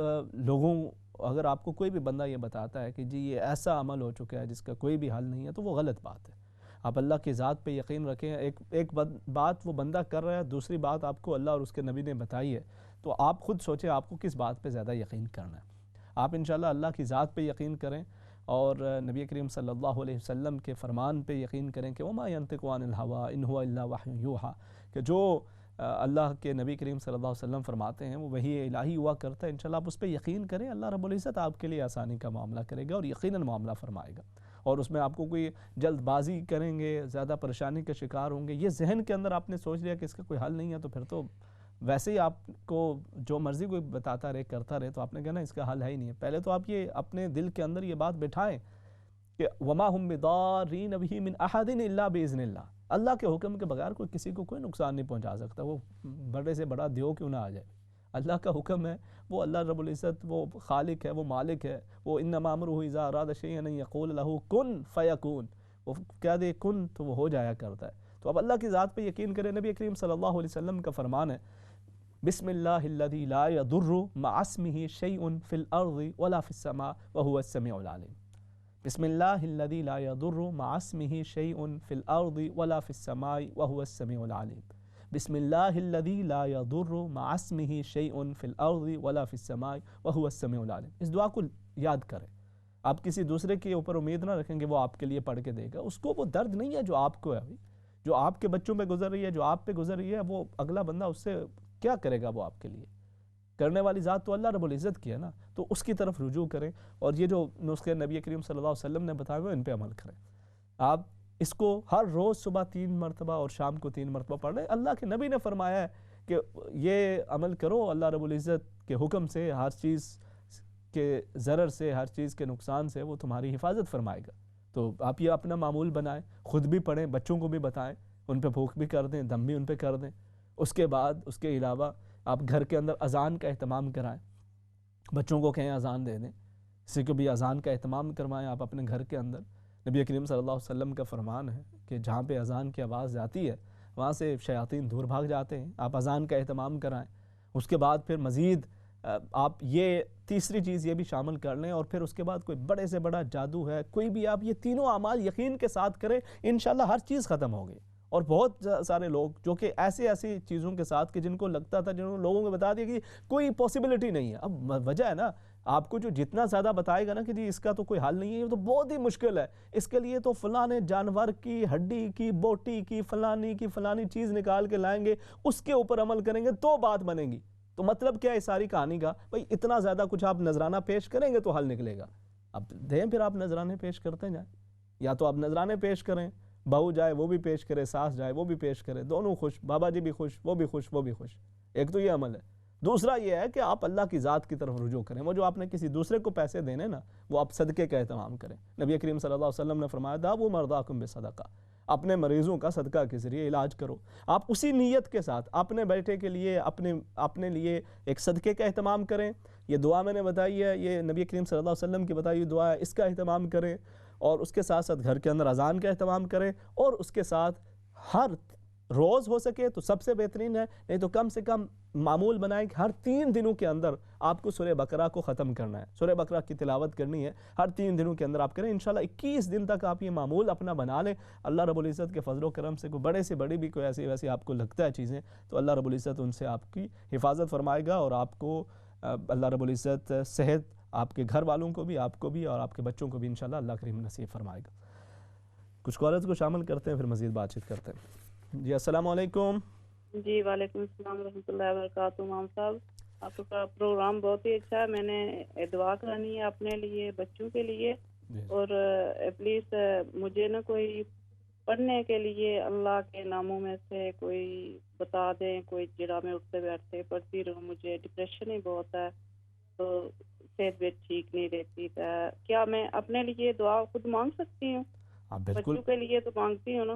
اگر آپ کو کوئی بھی بندہ یہ بتاتا ہے کہ جی یہ ایسا عمل ہو چکا ہے جس کا کوئی بھی حل نہیں ہے, تو وہ غلط بات ہے. آپ اللہ کی ذات پہ یقین رکھیں. ایک بات وہ بندہ کر رہا ہے, دوسری بات آپ کو اللہ اور اس کے نبی نے بتائی ہے, تو آپ خود سوچیں آپ کو کس بات پہ زیادہ یقین کرنا ہے. آپ انشاءاللہ اللہ کی ذات پہ یقین کریں اور نبی کریم صلی اللہ علیہ وسلم کے فرمان پہ یقین کریں کہ وما ينطق عن الهوى ان هو الا وحی یوحى, کہ جو اللہ کے نبی کریم صلی اللہ علیہ وسلم فرماتے ہیں وہ وحی الہی ہوا کرتا ہے. انشاءاللہ آپ اس پہ یقین کریں, اللہ رب العزت آپ کے لیے آسانی کا معاملہ کرے گا اور یقیناً معاملہ فرمائے گا. اور اس میں آپ کو کوئی جلد بازی کریں گے, زیادہ پریشانی کا شکار ہوں گے, یہ ذہن کے اندر آپ نے سوچ لیا کہ اس کا کوئی حل نہیں ہے, تو پھر تو ویسے ہی آپ کو جو مرضی کوئی بتاتا رہے کرتا رہے, تو آپ نے کہنا اس کا حل ہے ہی نہیں ہے. پہلے تو آپ یہ اپنے دل کے اندر یہ بات بٹھائیں کہ وما هم بضارین بہ من احد الا باذن اللہ, اللہ کے حکم کے بغیر کوئی کسی کو کوئی نقصان نہیں پہنچا سکتا. وہ بڑے سے بڑا دیو کیوں نہ آ جائے, اللہ کا حکم ہے. وہ اللہ رب العزت وہ خالق ہے, وہ مالک ہے. وہ انما امرہ اذا اراد شیئا ان یقول له کن فیکون, وہ کہہ دے کن تو وہ ہو جایا کرتا ہے. تو اب اللہ کی ذات پہ یقین کریں. نبی کریم صلی اللہ علیہ وسلم کا فرمان ہے بسم اللہ الذی لا یضر مع اسمہ شیء فی الارض ولا فی السماء وهو السمیع العلیم. بسم اللہ الذی لا یضر مع اسمہ شیء فی الارض ولا فی السماء وهو السمیع العلیم. بسم اللہ الذی لا یضر مع اسمہ شیء فی الارض ولا فی السماء وهو السمیع العلیم. اس دعا کو یاد کریں. آپ کسی دوسرے کے اوپر امید نہ رکھیں گے وہ آپ کے لیے پڑھ کے دے گا. اس کو وہ درد نہیں ہے جو آپ کو ہے, جو آپ کے بچوں پہ گزر رہی ہے, جو آپ پہ گزر رہی ہے, وہ اگلا بندہ اس سے کیا کرے گا. وہ آپ کے لیے کرنے والی ذات تو اللہ رب العزت کی ہے نا, تو اس کی طرف رجوع کریں. اور یہ جو نسخے نبی کریم صلی اللہ علیہ وسلم نے بتایا ہوئے ان پہ عمل کریں. آپ اس کو ہر روز صبح 3 مرتبہ اور شام کو 3 مرتبہ پڑھ لیں. اللہ کے نبی نے فرمایا ہے کہ یہ عمل کرو, اللہ رب العزت کے حکم سے ہر چیز کے ضرر سے, ہر چیز کے نقصان سے وہ تمہاری حفاظت فرمائے گا. تو آپ یہ اپنا معمول بنائیں, خود بھی پڑھیں, بچوں کو بھی بتائیں, ان پہ بھوک بھی کر دیں, دم بھی ان پہ کر دیں. اس کے بعد اس کے علاوہ آپ گھر کے اندر اذان کا اہتمام کرائیں, بچوں کو کہیں اذان دے دیں, کسی کو بھی اذان کا اہتمام کروائیں آپ اپنے گھر کے اندر. نبی کریم صلی اللہ علیہ وسلم کا فرمان ہے کہ جہاں پہ اذان کی آواز جاتی ہے وہاں سے شیاطین دور بھاگ جاتے ہیں. آپ اذان کا اہتمام کرائیں. اس کے بعد پھر مزید آپ یہ تیسری چیز یہ بھی شامل کر لیں, اور پھر اس کے بعد کوئی بڑے سے بڑا جادو ہے کوئی بھی, آپ یہ تینوں اعمال یقین کے ساتھ کریں, انشاءاللہ ہر چیز ختم ہوگی. اور بہت سارے لوگ جو کہ ایسی چیزوں کے ساتھ کہ جن کو لگتا تھا, جنہوں نے لوگوں کو بتا دیا کہ کوئی پاسبلٹی نہیں ہے. اب وجہ ہے نا, آپ کو جو جتنا زیادہ بتائے گا نا کہ جی اس کا تو کوئی حل نہیں ہے, یہ تو بہت ہی مشکل ہے, اس کے لیے تو فلانے جانور کی ہڈی کی, بوٹی کی, فلانی چیز نکال کے لائیں گے, اس کے اوپر عمل کریں گے تو بات بنے گی. تو مطلب کیا ہے ساری کہانی کا, بھئی اتنا زیادہ کچھ آپ نذرانہ پیش کریں گے تو حل نکلے گا. اب دیں پھر آپ نذرانے پیش کرتے جائیں, یا تو آپ نذرانے پیش کریں, بہو جائے وہ بھی پیش کرے, ساس جائے وہ بھی پیش کرے, دونوں خوش, بابا جی بھی خوش, وہ بھی خوش, وہ بھی خوش. ایک تو یہ عمل ہے. دوسرا یہ ہے کہ آپ اللہ کی ذات کی طرف رجوع کریں. وہ جو آپ نے کسی دوسرے کو پیسے دینے نا, وہ آپ صدقے کا اہتمام کریں. نبی کریم صلی اللہ علیہ وسلم نے فرمایا داؤوا مرضاکم بصدقہ, اپنے مریضوں کا صدقہ کے ذریعے علاج کرو. آپ اسی نیت کے ساتھ اپنے بیٹے کے لیے, اپنے لیے ایک صدقے کا اہتمام کریں. یہ دعا میں نے بتائی ہے, یہ نبی کریم صلی اللہ علیہ وسلم کی بتائی دعا ہے, اس کا اہتمام کریں. اور اس کے ساتھ ساتھ گھر کے اندر اذان کا اہتمام کریں. اور اس کے ساتھ ہر روز ہو سکے تو سب سے بہترین ہے, نہیں تو کم سے کم معمول بنائیں کہ ہر 3 دنوں کے اندر آپ کو سورہ بقرہ کو ختم کرنا ہے, سورہ بقرہ کی تلاوت کرنی ہے. ہر 3 دنوں کے اندر آپ کریں. انشاءاللہ 21 دن تک آپ یہ معمول اپنا بنا لیں. اللہ رب العزت کے فضل و کرم سے کوئی بڑے سے بڑی بھی کوئی ایسی ویسی آپ کو لگتا ہے چیزیں, تو اللہ رب العزت ان سے آپ کی حفاظت فرمائے گا. اور آپ کو اللہ رب العزت صحت, آپ کے گھر والوں کو بھی, آپ کو بھی, اور آپ کے بچوں کو بھی انشاءاللہ اللہ کریم نصیب فرمائے گا. کچھ کالرز کو شامل کرتے ہیں پھر مزید بات چیت کرتے ہیں. جی السلام علیکم.
جی وعلیکم السلام ورحمۃ اللہ وبرکاتہ. امام صاحب آپ کا پروگرام بہت ہی اچھا ہے. میں نے دعا کرانی ہے اپنے لیے, بچوں کے لیے, اور پلیز مجھے نا کوئی پڑھنے کے لیے اللہ کے ناموں میں سے کوئی بتا دیں, کوئی جڑا میں اٹھتے بیٹھتے پڑھتی رہوں. مجھے ڈپریشن ہی بہت ہے, تو صحت بھی ٹھیک نہیں رہتی. کیا میں اپنے لیے دعا خود مانگ سکتی ہوں؟ بچوں کے لیے تو مانگتی ہوں نا.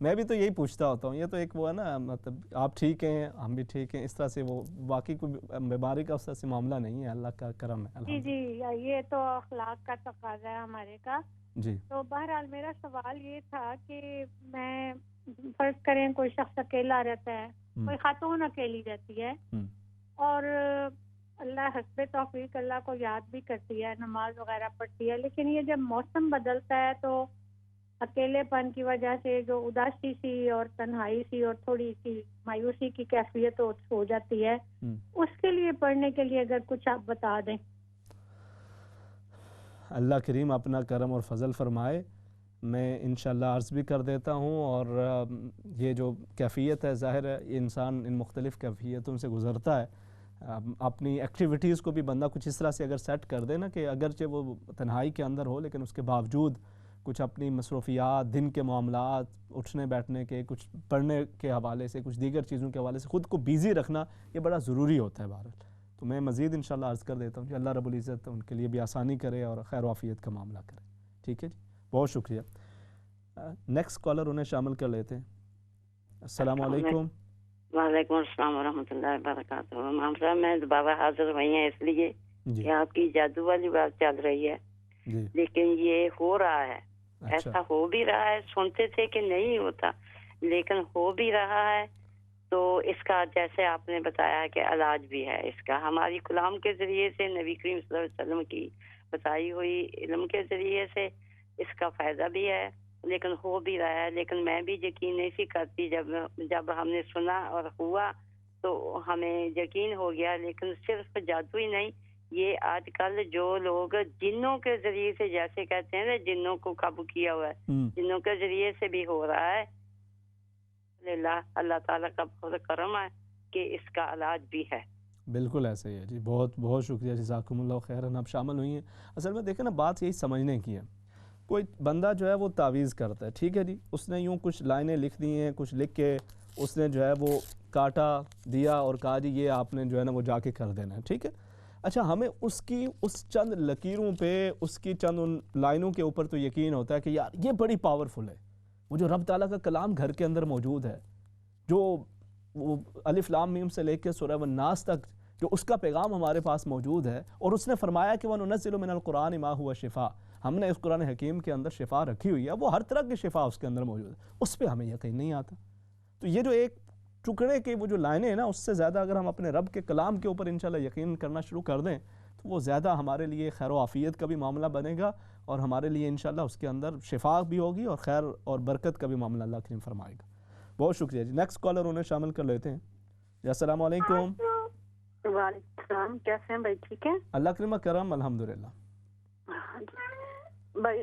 میں بھی تو یہی پوچھتا ہوتا ہوں. یہ تو ایک وہ ہے نا, مطلب آپ ٹھیک ہیں ہم بھی ٹھیک ہیں, اس طرح سے وہ باقی کوئی بیماری کا اس طرح سے معاملہ نہیں ہے, اللہ کا کرم ہے.
جی جی, یہ تو اخلاق کا تقاضا ہے ہمارے کا.
جی
تو بہرحال میرا سوال یہ تھا کہ میں فرض کریں کوئی شخص اکیلا رہتا ہے, کوئی خاتون اکیلی رہتی ہے اور اللہ حسب توفیق اللہ کو یاد بھی کرتی ہے, نماز وغیرہ پڑھتی ہے, لیکن یہ جب موسم بدلتا ہے تو اکیلے پن کی وجہ سے جو اداسی سی اور تنہائی سی اور تھوڑی سی مایوسی کی کیفیت ہو جاتی ہے, اس کے لیے پڑھنے کے لیے اگر کچھ آپ بتا دیں.
اللہ کریم اپنا کرم اور فضل فرمائے. میں انشاءاللہ عرض بھی کر دیتا ہوں, اور یہ جو کیفیت ہے ظاہر ہے انسان ان مختلف کیفیتوں سے گزرتا ہے. اپنی ایکٹیویٹیز کو بھی بندہ کچھ اس طرح سے اگر سیٹ کر دے نا کہ اگرچہ وہ تنہائی کے اندر ہو لیکن اس کے باوجود کچھ اپنی مصروفیات, دن کے معاملات, اٹھنے بیٹھنے کے, کچھ پڑھنے کے حوالے سے, کچھ دیگر چیزوں کے حوالے سے خود کو بیزی رکھنا یہ بڑا ضروری ہوتا ہے. بہرحال تو میں مزید انشاءاللہ عرض کر دیتا ہوں کہ اللہ رب العزت ان کے لیے بھی آسانی کرے اور خیر و عافیت کا معاملہ کرے. ٹھیک ہے جی, بہت شکریہ. نیکسٹ کالر انہیں شامل کر لیتے ہیں. السلام علیکم.
وعلیکم السلام ورحمۃ اللہ وبرکاتہ. امام صاحب میں دوبارہ حاضر ہوئی ہیں اس لیے کہ آپ کی جادو والی بات چل رہی ہے, لیکن یہ ہو رہا ہے. ایسا ہو بھی رہا ہے, سنتے تھے کہ نہیں ہوتا لیکن ہو بھی رہا ہے. تو اس کا جیسے آپ نے بتایا کہ علاج بھی ہے اس کا, ہماری کلام کے ذریعے سے, نبی کریم صلی اللہ علیہ وسلم کی بتائی ہوئی علم کے ذریعے سے اس کا فائدہ بھی ہے, لیکن ہو بھی رہا ہے. لیکن میں بھی یقین نہیں سی کرتی, جب ہم نے سنا اور ہوا تو ہمیں یقین ہو گیا. لیکن صرف جادو ہی نہیں, یہ آج کل جو لوگ جنوں کے ذریعے سے, جیسے کہتے ہیں نا جنوں کو قابو کیا ہوا ہے, جنوں کے ذریعے سے بھی ہو رہا ہے. اللہ تعالیٰ کا بہت کرم ہے کہ اس کا علاج بھی ہے.
بالکل ایسے ہی ہے جی, بہت بہت شکریہ, جزاکم اللہ خیرن, آپ شامل ہوئی ہیں. اصل میں دیکھیں نا بات یہی سمجھنے کی ہے. کوئی بندہ جو ہے وہ تعویذ کرتا ہے, ٹھیک ہے جی, اس نے یوں کچھ لائنیں لکھ دی ہیں, کچھ لکھ کے اس نے جو ہے وہ کاٹا دیا اور کہا جی یہ آپ نے جو ہے نا وہ جا کے کر دینا ہے, ٹھیک ہے. اچھا, ہمیں اس کی اس چند لکیروں پہ, اس کی چند ان لائنوں کے اوپر تو یقین ہوتا ہے کہ یار یہ بڑی پاورفل ہے. وہ جو رب تعالیٰ کا کلام گھر کے اندر موجود ہے, جو وہ الف لام میم سے لے کے سورہ الناس تک جو اس کا پیغام ہمارے پاس موجود ہے, اور اس نے فرمایا کہ وَنُنَزِّلُ مِنَ الْقُرْآنِ مَا هُوَ شِفَاء, ہم نے اس قرآن حکیم کے اندر شفا رکھی ہوئی ہے, وہ ہر طرح کی شفا اس کے اندر موجود ہے. اس پہ ہمیں یقین نہیں آتا. تو یہ جو ایک ٹکڑے کی وہ جو لائنیں ہیں نا, اس سے زیادہ اگر ہم اپنے رب کے کلام کے اوپر انشاءاللہ یقین کرنا شروع کر دیں تو وہ زیادہ ہمارے لیے خیر و عافیت کا بھی معاملہ بنے گا, اور ہمارے لیے انشاءاللہ اس کے اندر شفا بھی ہوگی اور خیر اور برکت کا بھی معاملہ اللہ کریم فرمائے گا. بہت شکریہ جی. نیکسٹ کالر انہیں شامل کر لیتے ہیں. جی السلام علیکم.
وعلیکم السلام, کیسے ہیں بھائی؟ ٹھیک ہے,
اللہ کریم کرم, الحمدللہ.
بھائی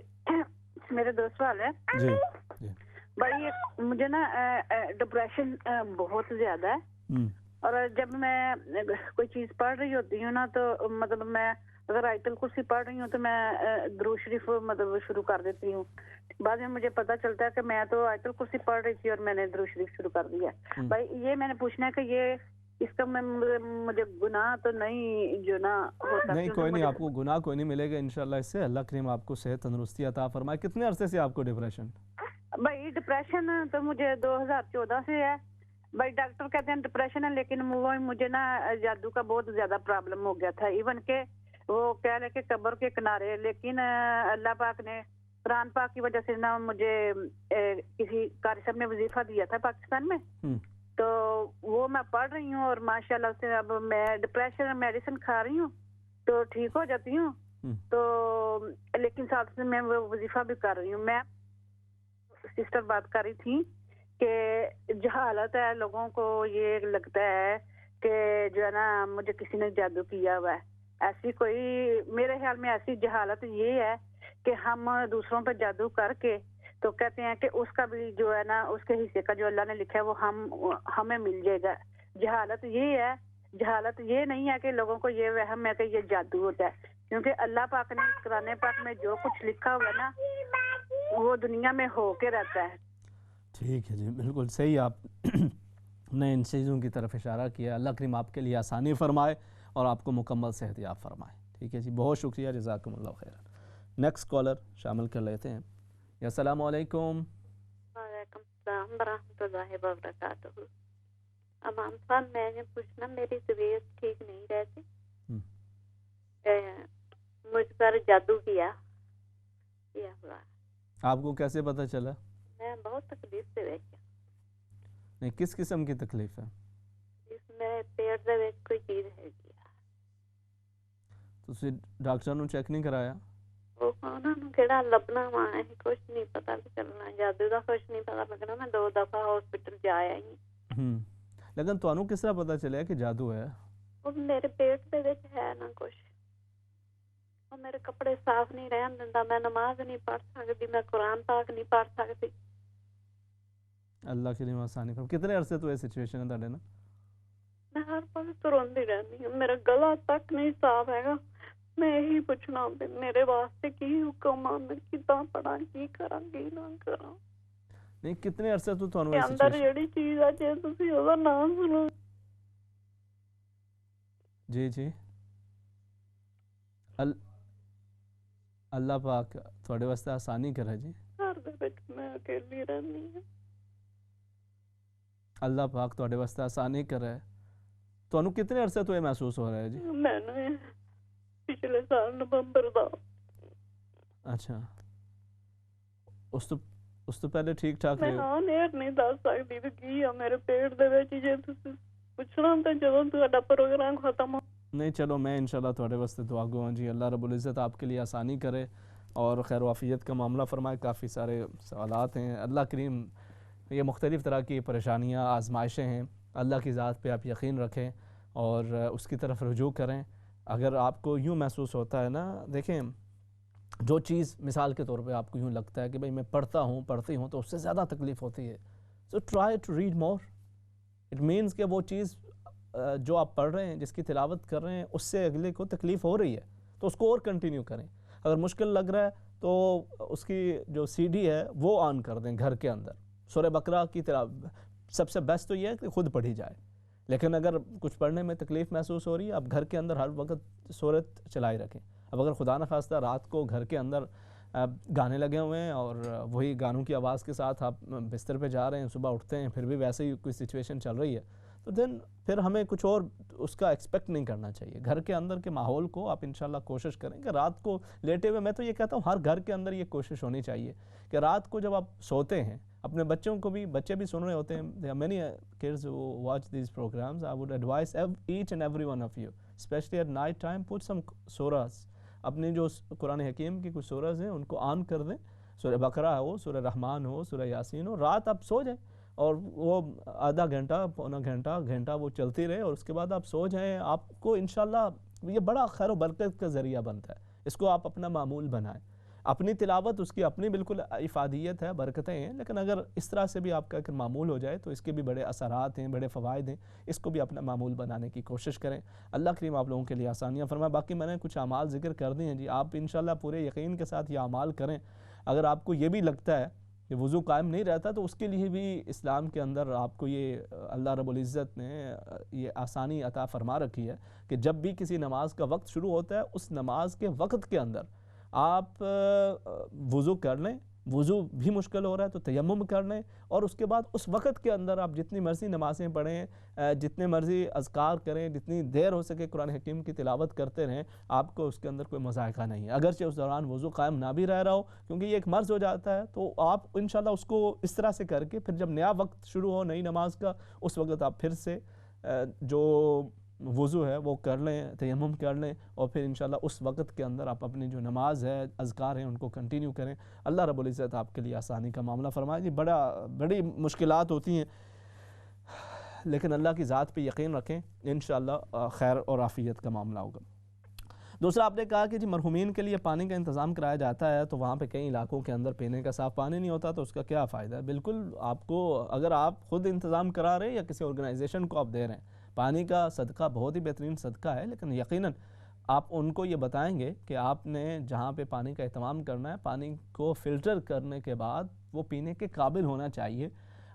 میرے دو سوال ہے.
جی
بھائی مجھے نا ڈپریشن بہت زیادہ ہے, اور جب میں کوئی چیز پڑھ رہی ہوتی ہوں نا تو مطلب میں اگر آیت الکرسی پڑھ رہی ہوں تو میں درود شریف مطلب شروع کر دیتی ہوں. بعد میں مجھے پتہ چلتا ہے کہ میں تو آیت الکرسی پڑھ رہی تھی اور میں نے درود شریف شروع کر دیا. بھائی یہ میں نے پوچھنا ہے کہ یہ اس کا میں مجھے گناہ تو نہیں جو نا ہوتا؟
نہیں, کوئی نہیں, آپ کو گناہ کوئی نہیں ملے گا انشاءاللہ اس سے. اللہ کریم آپ کو صحت تندرستی عطا فرمائے. کتنے عرصے سے آپ کو ڈپریشن؟
بھائی ڈپریشن تو مجھے 2014 سے ہے. بھائی ڈاکٹر کہتے ہیں ڈپریشن ہے, لیکن وہ مجھے نا جادو کا بہت زیادہ پرابلم ہو گیا تھا. ایون کہ وہ کہہ رہے کہ قبر کے کنارے, لیکن اللہ پاک نے قرآن پاک کی وجہ سے نا مجھے کسی قاری صاحب نے وظیفہ دیا تھا پاکستان میں, تو وہ میں پڑھ رہی ہوں اور ماشاءاللہ سے اب میں ڈپریشن میڈیسن کھا رہی ہوں تو ٹھیک ہو جاتی ہوں. تو لیکن ساتھ سے میں وہ وظیفہ بھی کر رہی ہوں. میں سسٹر بات کر رہی تھی کہ جہالت ہے, لوگوں کو یہ لگتا ہے کہ جو ہے نا مجھے کسی نے جادو کیا ہوا ہے. ایسی کوئی میرے خیال میں ایسی جہالت یہ ہے کہ ہم دوسروں پہ جادو کر کے تو کہتے ہیں کہ اس کا بھی جو ہے نا اس کے حصے کا جو اللہ نے لکھا ہے وہ ہمیں مل جائے گا. جہالت یہ ہے, جہالت یہ نہیں ہے کہ لوگوں کو یہ وہم ہے کہ یہ جادو ہوتا ہے, کیونکہ اللہ پاک نے قرآن پاک میں جو کچھ لکھا ہوا ہے نا وہ دنیا میں ہو کے رہتا ہے.
ٹھیک ہے جی, بالکل صحیح آپ نے ان چیزوں کی طرف اشارہ کیا. اللہ کریم آپ کے لیے آسانی فرمائے اور آپ کو مکمل صحت یاب فرمائے. ٹھیک ہے جی, بہت شکریہ, جزاکم اللہ خیرا. نیکسٹ کالر شامل کر لیتے ہیں. السلام علیکم.
السلام ورحمۃ اللہ وبرکاتہ. امام صاحب میں نے پوچھنا میری طبیعت ٹھیک نہیں رہتی, مجھ پر جادو کیا ہوا.
آپ کو کیسے پتا چلا؟
میں بہت تکلیف سے بیٹھی.
نہیں, کس قسم کی تکلیف ہے؟
اس میں پیٹ دے وچ کوئی چیز ہے گیا.
تو ڈاکٹر نے چیک نہیں کرایا؟
وہ انہوں نے کہڑا لبنا وا ہے, کچھ نہیں پتا چلنا, جادو دا کچھ نہیں پتا لگنا. میں 2 دفعہ ہاسپٹل جایا ہی.
لیکن تانوں کس طرح پتا چلیا کہ جادو ہے؟
وہ میرے پیٹ دے وچ ہے نا کچھ, اور میرے کپڑے صاف نہیں رہن دیندا, میں نماز نہیں پڑھ سکتی, میں قرآن پاک نہیں پڑھ سکتی.
اللہ کے لیے آسانی کرو. کتنے عرصے تو یہ سچویشن ہے تہاڈے نا؟
میں ہر پل تو روندی رہنی ہوں, میرا گلا تک نہیں صاف ہے گا. میں یہی پوچھنا میرے واسطے کی حکم ہے, میں کتنا پڑھاں, کی کراں کی نہ کراں.
نہیں, کتنے عرصے تو تانوں
یہ اندر جڑی چیز ہے جے تسی اودا نام سنو.
جی جی, اللہ پاک تھوڑے واسطے آسانی کرے جی.
گھر دے وچ میں اکیلی رہنی ہوں.
اللہ پاک تھوڑے واسطے آسانی کرے. تانوں کتنے عرصے تو یہ محسوس ہو رہا ہے جی؟
میں نے پچھلے سال نومبر دا.
اچھا, اس تو پہلے ٹھیک ٹھاک
میں نہیں دس سکتی تو کی ہے میرے پیٹ دے وچ. جے تسی پوچھنا تے جدوں تہاڈا پروگرام ختم ہو.
نہیں, چلو میں انشاءاللہ تھوڑے واسطے دعا گو ہوں جی. اللہ رب العزت آپ کے لیے آسانی کرے اور خیر و عافیت کا معاملہ فرمائے. کافی سارے سوالات ہیں. اللہ کریم یہ مختلف طرح کی پریشانیاں, آزمائشیں ہیں. اللہ کی ذات پہ آپ یقین رکھیں اور اس کی طرف رجوع کریں. اگر آپ کو یوں محسوس ہوتا ہے نا, دیکھیں جو چیز مثال کے طور پہ آپ کو یوں لگتا ہے کہ بھئی میں پڑھتی ہوں تو اس سے زیادہ تکلیف ہوتی ہے, so try to read more. it means کہ وہ چیز جو آپ پڑھ رہے ہیں, جس کی تلاوت کر رہے ہیں, اس سے اگلے کو تکلیف ہو رہی ہے تو اس کو اور کنٹینیو کریں. اگر مشکل لگ رہا ہے تو اس کی جو سی ڈی ہے وہ آن کر دیں گھر کے اندر. سورہ بقرہ کی تلاوت سب سے بیسٹ تو یہ ہے کہ خود پڑھی جائے, لیکن اگر کچھ پڑھنے میں تکلیف محسوس ہو رہی ہے, آپ گھر کے اندر ہر وقت سورت چلائی رکھیں. اب اگر خدا نخواستہ رات کو گھر کے اندر گانے لگے ہوئے ہیں اور وہی گانوں کی آواز کے ساتھ آپ بستر پہ جا رہے ہیں, صبح اٹھتے ہیں پھر بھی ویسے ہی کوئی سچویشن چل رہی ہے, تو دین پھر ہمیں کچھ اور اس کا ایکسپیکٹ نہیں کرنا چاہیے. گھر کے اندر کے ماحول کو آپ انشاءاللہ کوشش کریں کہ رات کو لیٹے ہوئے, میں تو یہ کہتا ہوں ہر گھر کے اندر یہ کوشش ہونی چاہیے کہ رات کو جب آپ سوتے ہیں, اپنے بچوں کو بھی, بچے بھی سن رہے ہوتے ہیں, there are many kids who watch these programs. I would advise each and every one of you, especially at night time, put some surahs. اپنی جو قرآن حکیم کی کچھ سورہز ہیں ان کو آن کر دیں. سورہ بقرہ ہو, سورہ رحمان ہو, سورہ یاسین ہو. رات آپ سو جائیں اور وہ آدھا گھنٹہ, پونا گھنٹہ وہ چلتی رہے اور اس کے بعد آپ سو جائیں. آپ کو انشاءاللہ یہ بڑا خیر و برکت کا ذریعہ بنتا ہے. اس کو آپ اپنا معمول بنائیں. اپنی تلاوت اس کی اپنی بالکل افادیت ہے, برکتیں ہیں, لیکن اگر اس طرح سے بھی آپ کا معمول ہو جائے تو اس کے بھی بڑے اثرات ہیں, بڑے فوائد ہیں. اس کو بھی اپنا معمول بنانے کی کوشش کریں. اللہ کریم آپ لوگوں کے لیے آسانیاں فرمائے. باقی میں نے کچھ اعمال ذکر کر دی ہیں جی, آپ انشاءاللہ پورے یقین کے ساتھ یہ اعمال کریں. اگر آپ کو یہ بھی لگتا ہے کہ وضو قائم نہیں رہتا تو اس کے لیے بھی اسلام کے اندر آپ کو یہ اللہ رب العزت نے یہ آسانی عطا فرما رکھی ہے کہ جب بھی کسی نماز کا وقت شروع ہوتا ہے, اس نماز کے وقت کے اندر آپ وضو کر لیں. وضو بھی مشکل ہو رہا ہے تو تیمم کر لیں, اور اس کے بعد اس وقت کے اندر آپ جتنی مرضی نمازیں پڑھیں, جتنے مرضی اذکار کریں, جتنی دیر ہو سکے قرآن حکیم کی تلاوت کرتے رہیں. آپ کو اس کے اندر کوئی مذائقہ نہیں ہے, اگرچہ اس دوران وضو قائم نہ بھی رہ رہا ہو, کیونکہ یہ ایک مرض ہو جاتا ہے. تو آپ انشاءاللہ اس کو اس طرح سے کر کے پھر جب نیا وقت شروع ہو نئی نماز کا, اس وقت آپ پھر سے جو وضو ہے وہ کر لیں, تیمم کر لیں, اور پھر انشاءاللہ اس وقت کے اندر آپ اپنی جو نماز ہے, اذکار ہیں, ان کو کنٹینیو کریں. اللہ رب العزت آپ کے لیے آسانی کا معاملہ فرمائے. جی بڑی مشکلات ہوتی ہیں, لیکن اللہ کی ذات پہ یقین رکھیں, انشاءاللہ خیر اور عافیت کا معاملہ ہوگا. دوسرا آپ نے کہا کہ جی مرحومین کے لیے پانی کا انتظام کرایا جاتا ہے تو وہاں پہ کئی علاقوں کے اندر پینے کا صاف پانی نہیں ہوتا, تو اس کا کیا فائدہ ہے؟ بالکل آپ کو, اگر آپ خود انتظام کرا رہے ہیں یا کسی آرگنائزیشن کو آپ دے رہے ہیں, پانی کا صدقہ بہت ہی بہترین صدقہ ہے, لیکن یقیناً آپ ان کو یہ بتائیں گے کہ آپ نے جہاں پہ پانی کا اہتمام کرنا ہے, پانی کو فلٹر کرنے کے بعد وہ پینے کے قابل ہونا چاہیے,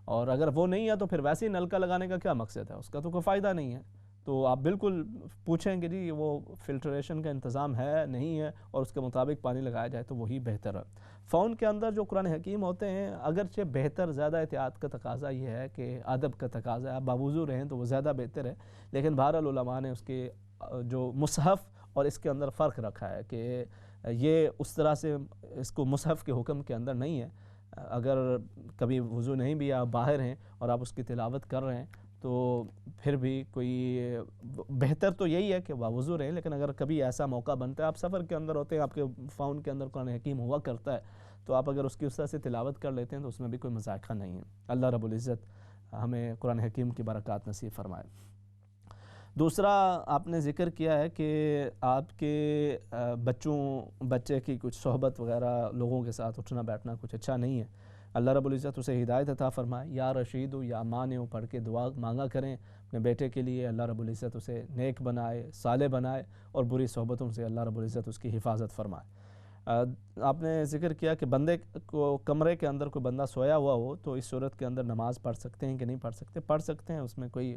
اور اگر وہ نہیں ہے تو پھر ویسے ہی نل کا لگانے کا کیا مقصد ہے, اس کا تو کوئی فائدہ نہیں ہے. تو آپ بالکل پوچھیں کہ جی وہ فلٹریشن کا انتظام ہے نہیں ہے اور اس کے مطابق پانی لگایا جائے تو وہی بہتر ہے۔ فون کے اندر جو قرآن حکیم ہوتے ہیں اگرچہ بہتر زیادہ احتیاط کا تقاضا یہ ہے کہ ادب کا تقاضا ہے، آپ باوضو رہیں تو وہ زیادہ بہتر ہے، لیکن بہرحال علماء نے اس کے جو مصحف اور اس کے اندر فرق رکھا ہے کہ یہ اس طرح سے اس کو مصحف کے حکم کے اندر نہیں ہے۔ اگر کبھی وضو نہیں بھی آپ باہر ہیں اور آپ اس کی تلاوت کر رہے ہیں تو پھر بھی کوئی بہتر تو یہی ہے کہ باوضو رہیں، لیکن اگر کبھی ایسا موقع بنتا ہے آپ سفر کے اندر ہوتے ہیں، آپ کے فون کے اندر قرآن حکیم ہوا کرتا ہے، تو آپ اگر اس کی اس طرح سے تلاوت کر لیتے ہیں تو اس میں بھی کوئی مذائقہ نہیں ہے۔ اللہ رب العزت ہمیں قرآن حکیم کی برکات نصیب فرمائے۔ دوسرا آپ نے ذکر کیا ہے کہ آپ کے بچے کی کچھ صحبت وغیرہ لوگوں کے ساتھ اٹھنا بیٹھنا کچھ اچھا نہیں ہے۔ اللہ رب العزت اسے ہدایت عطا فرمائے۔ یا رشید یا مانع پڑھ کے دعا مانگا کریں اپنے بیٹے کے لیے، اللہ رب العزت اسے نیک بنائے، صالح بنائے، اور بری صحبتوں سے اللہ رب العزت اس کی حفاظت فرمائے۔ آپ نے ذکر کیا کہ بندے کو کمرے کے اندر کوئی بندہ سویا ہوا ہو تو اس صورت کے اندر نماز پڑھ سکتے ہیں کہ نہیں پڑھ سکتے ہیں، اس میں کوئی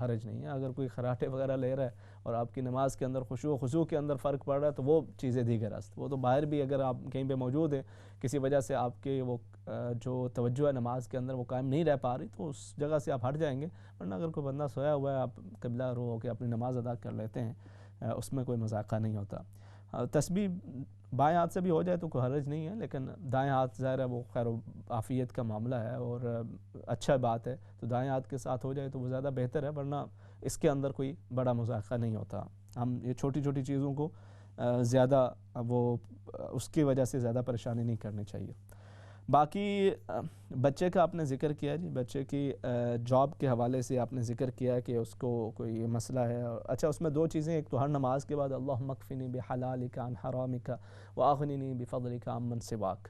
حرج نہیں ہے۔ اگر کوئی خراٹے وغیرہ لے رہا ہے اور آپ کی نماز کے اندر خشوع و خضوع کے اندر فرق پڑ رہا ہے تو وہ چیزیں دیگر است، وہ تو باہر بھی اگر آپ کہیں پہ موجود ہیں کسی وجہ سے آپ کے وہ جو توجہ ہے نماز کے اندر وہ قائم نہیں رہ پا رہی تو اس جگہ سے آپ ہٹ جائیں گے، ورنہ اگر کوئی بندہ سویا ہوا ہے آپ قبلہ رو ہو کے اپنی نماز ادا کر لیتے ہیں، اس میں کوئی مذاقہ نہیں ہوتا۔ تسبیح بائیں ہاتھ سے بھی ہو جائے تو کوئی حرج نہیں ہے، لیکن دائیں ہاتھ ظاہر ہے وہ خیر و عافیت کا معاملہ ہے اور اچھا بات ہے، تو دائیں ہاتھ کے ساتھ ہو جائے تو وہ زیادہ بہتر ہے، ورنہ اس کے اندر کوئی بڑا مذاقہ نہیں ہوتا۔ ہم یہ چھوٹی چھوٹی چیزوں کو زیادہ وہ اس کی وجہ سے زیادہ پریشانی نہیں کرنی چاہیے۔ باقی بچے کا آپ نے ذکر کیا جی، بچے کی جاب کے حوالے سے آپ نے ذکر کیا کہ اس کو کوئی مسئلہ ہے۔ اچھا اس میں دو چیزیں، ایک تو ہر نماز کے بعد اللہم اکفنی بحلالک عن حرامک واغننی بفضلک عمن سواک،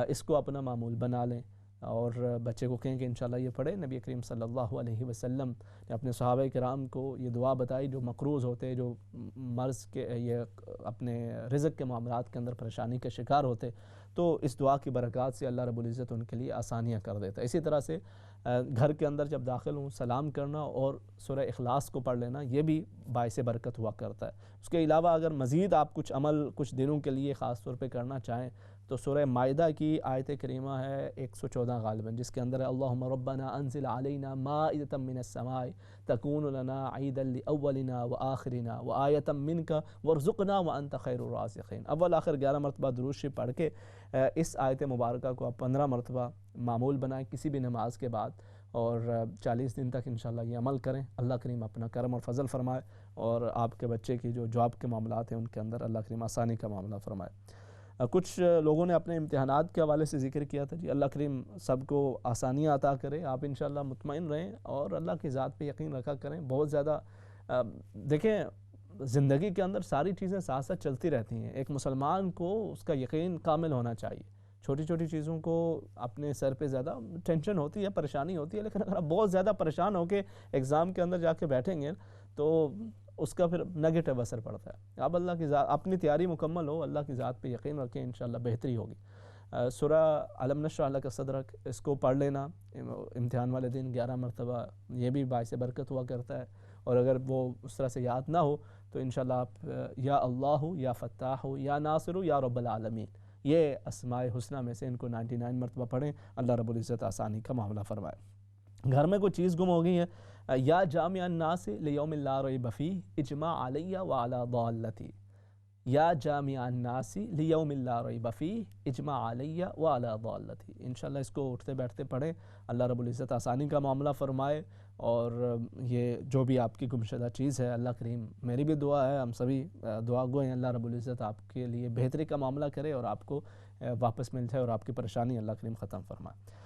اس کو اپنا معمول بنا لیں اور بچے کو کہیں کہ انشاءاللہ یہ پڑھے۔ نبی کریم صلی اللہ علیہ وسلم نے اپنے صحابہ کرام کو یہ دعا بتائی، جو مقروض ہوتے، جو مرض کے یہ اپنے رزق کے معاملات کے اندر پریشانی کے شکار ہوتے، تو اس دعا کی برکات سے اللہ رب العزت ان کے لیے آسانیاں کر دیتا ہے۔ اسی طرح سے گھر کے اندر جب داخل ہوں سلام کرنا اور سورہ اخلاص کو پڑھ لینا یہ بھی باعث برکت ہوا کرتا ہے۔ اس کے علاوہ اگر مزید آپ کچھ عمل کچھ دنوں کے لیے خاص طور پہ کرنا چاہیں تو سورہ مائدہ کی آیت کریمہ ہے 114 غالباً، جس کے اندر ہے اللہم ربنا انزل علینا مائدۃ من السماء تکون لنا عیدا لاولنا وآخرنا وآیۃ منک وارزقنا وانت خیر الرازقین۔ اول آخر 11 مرتبہ درود شریف پڑھ کے اس آیت مبارکہ کو آپ 15 مرتبہ معمول بنائیں کسی بھی نماز کے بعد، اور 40 دن تک انشاءاللہ یہ عمل کریں۔ اللہ کریم اپنا کرم اور فضل فرمائے اور آپ کے بچے کی جو جاب کے معاملات ہیں ان کے اندر اللہ کریم آسانی کا معاملہ فرمائے۔ کچھ لوگوں نے اپنے امتحانات کے حوالے سے ذکر کیا تھا جی، اللہ کریم سب کو آسانیاں عطا کرے، آپ انشاءاللہ مطمئن رہیں اور اللہ کی ذات پہ یقین رکھا کریں۔ بہت زیادہ دیکھیں زندگی کے اندر ساری چیزیں ساتھ ساتھ چلتی رہتی ہیں، ایک مسلمان کو اس کا یقین کامل ہونا چاہیے۔ چھوٹی چھوٹی چیزوں کو اپنے سر پہ زیادہ ٹینشن ہوتی ہے، پریشانی ہوتی ہے، لیکن اگر آپ بہت زیادہ پریشان ہو کے ایگزام کے اندر جا کے بیٹھیں گے تو اس کا پھر نگیٹو اثر پڑتا ہے۔ آپ اللہ کی ذات اپنی تیاری مکمل ہو، اللہ کی ذات پہ یقین رکھیں، انشاءاللہ بہتری ہوگی۔ سورہ علم نشرح لک صدرک اس کو پڑھ لینا امتحان والے دن 11 مرتبہ، یہ بھی باعث برکت ہوا کرتا ہے، اور اگر وہ اس طرح سے یاد نہ ہو تو انشاءاللہ آپ یا اللہ یا فتاح یا ناصر یا رب العالمین، یہ اسماء حسنہ میں سے ان کو 99 مرتبہ پڑھیں، اللہ رب العزت آسانی کا معاملہ فرمائے۔ گھر میں کوئی چیز گم ہو گئی ہے، یا جامع الناس لیوم لا ریب فیہ اجمع علی وعلی ضالتی، یا جامع الناس لیوم لا ریب فیہ اجمع علی وعلی ضالتی۔ انشاءاللہ اس کو اٹھتے بیٹھتے پڑھیں، اللہ رب العزت آسانی کا معاملہ فرمائے، اور یہ جو بھی آپ کی گمشدہ چیز ہے اللہ کریم، میری بھی دعا ہے، ہم سبھی دعا گو ہیں، اللہ رب العزت آپ کے لیے بہتری کا معاملہ کرے اور آپ کو واپس مل جائے اور آپ کی پریشانی اللہ کریم ختم فرمائے۔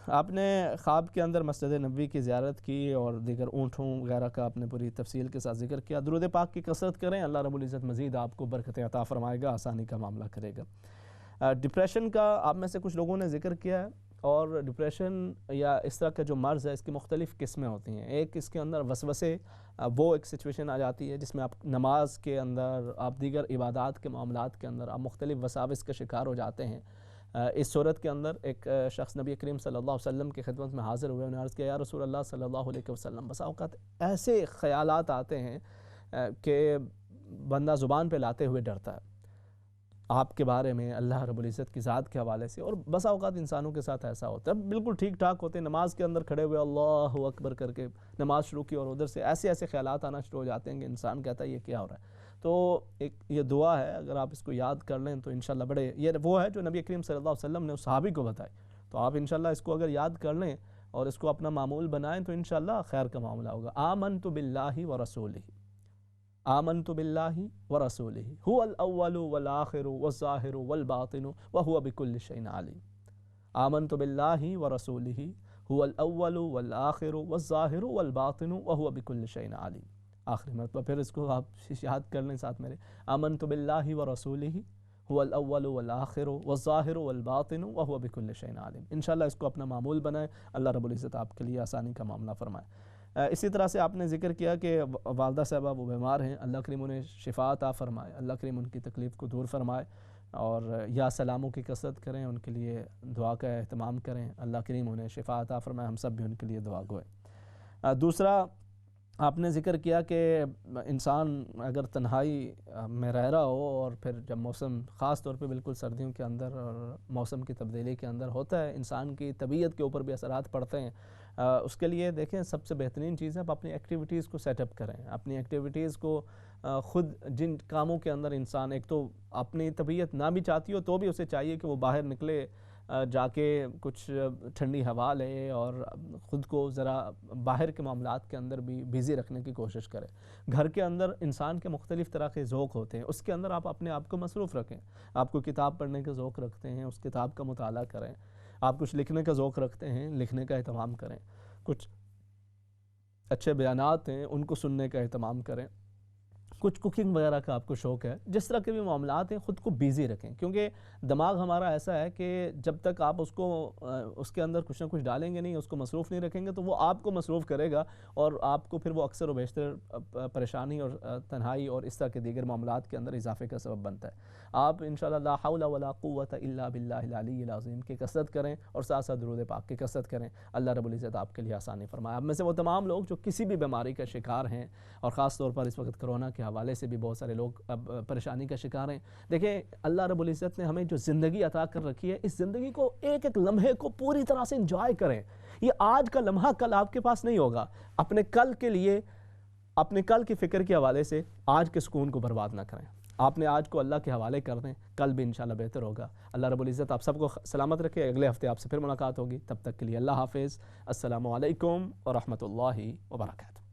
آپ نے خواب کے اندر مسجد نبوی کی زیارت کی اور دیگر اونٹوں وغیرہ کا آپ نے پوری تفصیل کے ساتھ ذکر کیا۔ درود پاک کی کثرت کریں، اللہ رب العزت مزید آپ کو برکت عطا فرمائے گا، آسانی کا معاملہ کرے گا۔ ڈپریشن کا آپ میں سے کچھ لوگوں نے ذکر کیا ہے، اور ڈپریشن یا اس طرح کا جو مرض ہے اس کی مختلف قسمیں ہوتی ہیں۔ ایک اس کے اندر وسوسے، وہ ایک سچویشن آ جاتی ہے جس میں آپ نماز کے اندر، آپ دیگر عبادات کے معاملات کے اندر آپ مختلف وساوس کا شکار ہو جاتے ہیں۔ اس صورت کے اندر ایک شخص نبی کریم صلی اللہ علیہ وسلم کی خدمت میں حاضر ہوئے، انہوں نے عرض کیا یا رسول اللہ صلی اللہ علیہ وسلم، بسا اوقات ایسے خیالات آتے ہیں کہ بندہ زبان پہ لاتے ہوئے ڈرتا ہے آپ کے بارے میں، اللہ رب العزت کی ذات کے حوالے سے، اور بسا اوقات انسانوں کے ساتھ ایسا ہوتا ہے بالکل ٹھیک ٹھاک ہوتے ہیں، نماز کے اندر کھڑے ہوئے اللہ اکبر کر کے نماز شروع کی اور ادھر سے ایسے خیالات آنا شروع ہو جاتے ہیں کہ انسان کہتا ہے یہ کیا ہو رہا ہے۔ تو ایک یہ دعا ہے، اگر آپ اس کو یاد کر لیں تو انشاءاللہ بڑے، یہ وہ ہے جو نبی کریم صلی اللہ علیہ وسلم نے اس صحابی کو بتائی، تو آپ انشاءاللہ اس کو اگر یاد کر لیں اور اس کو اپنا معمول بنائیں تو انشاءاللہ خیر کا معاملہ ہوگا۔ آمنت باللہ ورسولہ، آمنت باللہ ورسولہ هو الاول والآخر والظاہر والباطن وهو بكل شيء علیم۔ آمنت باللہ ورسولہ هو الاول والآخر والظاہر والباطن وهو بكل شيء علیم۔ آخری مرتبہ پھر اس کو آپ یاد کر لیں ساتھ میرے، آمنت باللہ ورسولہ هو الاول والآخر والظاہر والباطن وهو بكل شيء علیم۔ انشاءاللہ اس کو اپنا معمول بنائیں، اللہ رب العزت آپ کے لیے آسانی کا معاملہ فرمائے۔ اسی طرح سے آپ نے ذکر کیا کہ والدہ صاحبہ وہ بیمار ہیں، اللہ کریم انہیں شفا عطا فرمائے، اللہ کریم ان کی تکلیف کو دور فرمائے، اور یا سلاموں کی کثرت کریں، ان کے لیے دعا کا اہتمام کریں، اللہ کریم انہیں شفا عطا فرمائے، ہم سب بھی ان کے لیے دعا گوئیں۔ دوسرا آپ نے ذکر کیا کہ انسان اگر تنہائی میں رہ رہا ہو اور پھر جب موسم خاص طور پہ بالکل سردیوں کے اندر اور موسم کی تبدیلی کے اندر ہوتا ہے، انسان کی طبیعت کے اوپر بھی اثرات پڑتے ہیں، اس کے لیے دیکھیں سب سے بہترین چیز ہے آپ اپنی ایکٹیویٹیز کو سیٹ اپ کریں، اپنی ایکٹیویٹیز کو خود جن کاموں کے اندر انسان ایک تو اپنی طبیعت نہ بھی چاہتی ہو تو بھی اسے چاہیے کہ وہ باہر نکلے، جا کے کچھ ٹھنڈی ہوا لے اور خود کو ذرا باہر کے معاملات کے اندر بھی بیزی رکھنے کی کوشش کرے۔ گھر کے اندر انسان کے مختلف طرح کے ذوق ہوتے ہیں، اس کے اندر آپ اپنے آپ کو مصروف رکھیں۔ آپ کو کتاب پڑھنے کے ذوق رکھتے ہیں، اس کتاب کا مطالعہ کریں، آپ کچھ لکھنے کا ذوق رکھتے ہیں، لکھنے کا اہتمام کریں، کچھ اچھے بیانات ہیں ان کو سننے کا اہتمام کریں، کچھ کوکنگ وغیرہ کا آپ کو شوق ہے، جس طرح کے بھی معاملات ہیں خود کو بیزی رکھیں، کیونکہ دماغ ہمارا ایسا ہے کہ جب تک آپ اس کے اندر کچھ نہ کچھ ڈالیں گے نہیں، اس کو مصروف نہیں رکھیں گے تو وہ آپ کو مصروف کرے گا اور آپ کو پھر وہ اکثر و بیشتر پریشانی اور تنہائی اور اس طرح کے دیگر معاملات کے اندر اضافے کا سبب بنتا ہے۔ آپ انشاءاللہ لا حول ولا قوت الا باللہ العلی العظیم کی کثرت کریں اور ساتھ ساتھ درود پاک کی کثرت کریں، اللہ رب العزت آپ کے لیے آسانی فرمائے۔ اب میں سے وہ تمام لوگ جو کسی بھی بیماری کا شکار ہیں اور خاص طور پر اس وقت کرونا کے حوالے سے بھی بہت سارے لوگ اب پریشانی کا شکار ہیں، دیکھیں اللہ رب العزت نے ہمیں جو زندگی عطا کر رکھی ہے، اس زندگی کو ایک ایک لمحے کو پوری طرح سے انجوائے کریں۔ یہ آج کا لمحہ کل آپ کے پاس نہیں ہوگا، اپنے کل کے لیے، اپنے کل کی فکر کے حوالے سے آج کے سکون کو برباد نہ کریں، آپ نے آج کو اللہ کے حوالے کر دیں، کل بھی انشاءاللہ بہتر ہوگا۔ اللہ رب العزت آپ سب کو سلامت رکھے، اگلے ہفتے آپ سے پھر ملاقات ہوگی، تب تک کے لیے اللہ حافظ، السلام علیکم ورحمۃ اللہ وبرکاتہ۔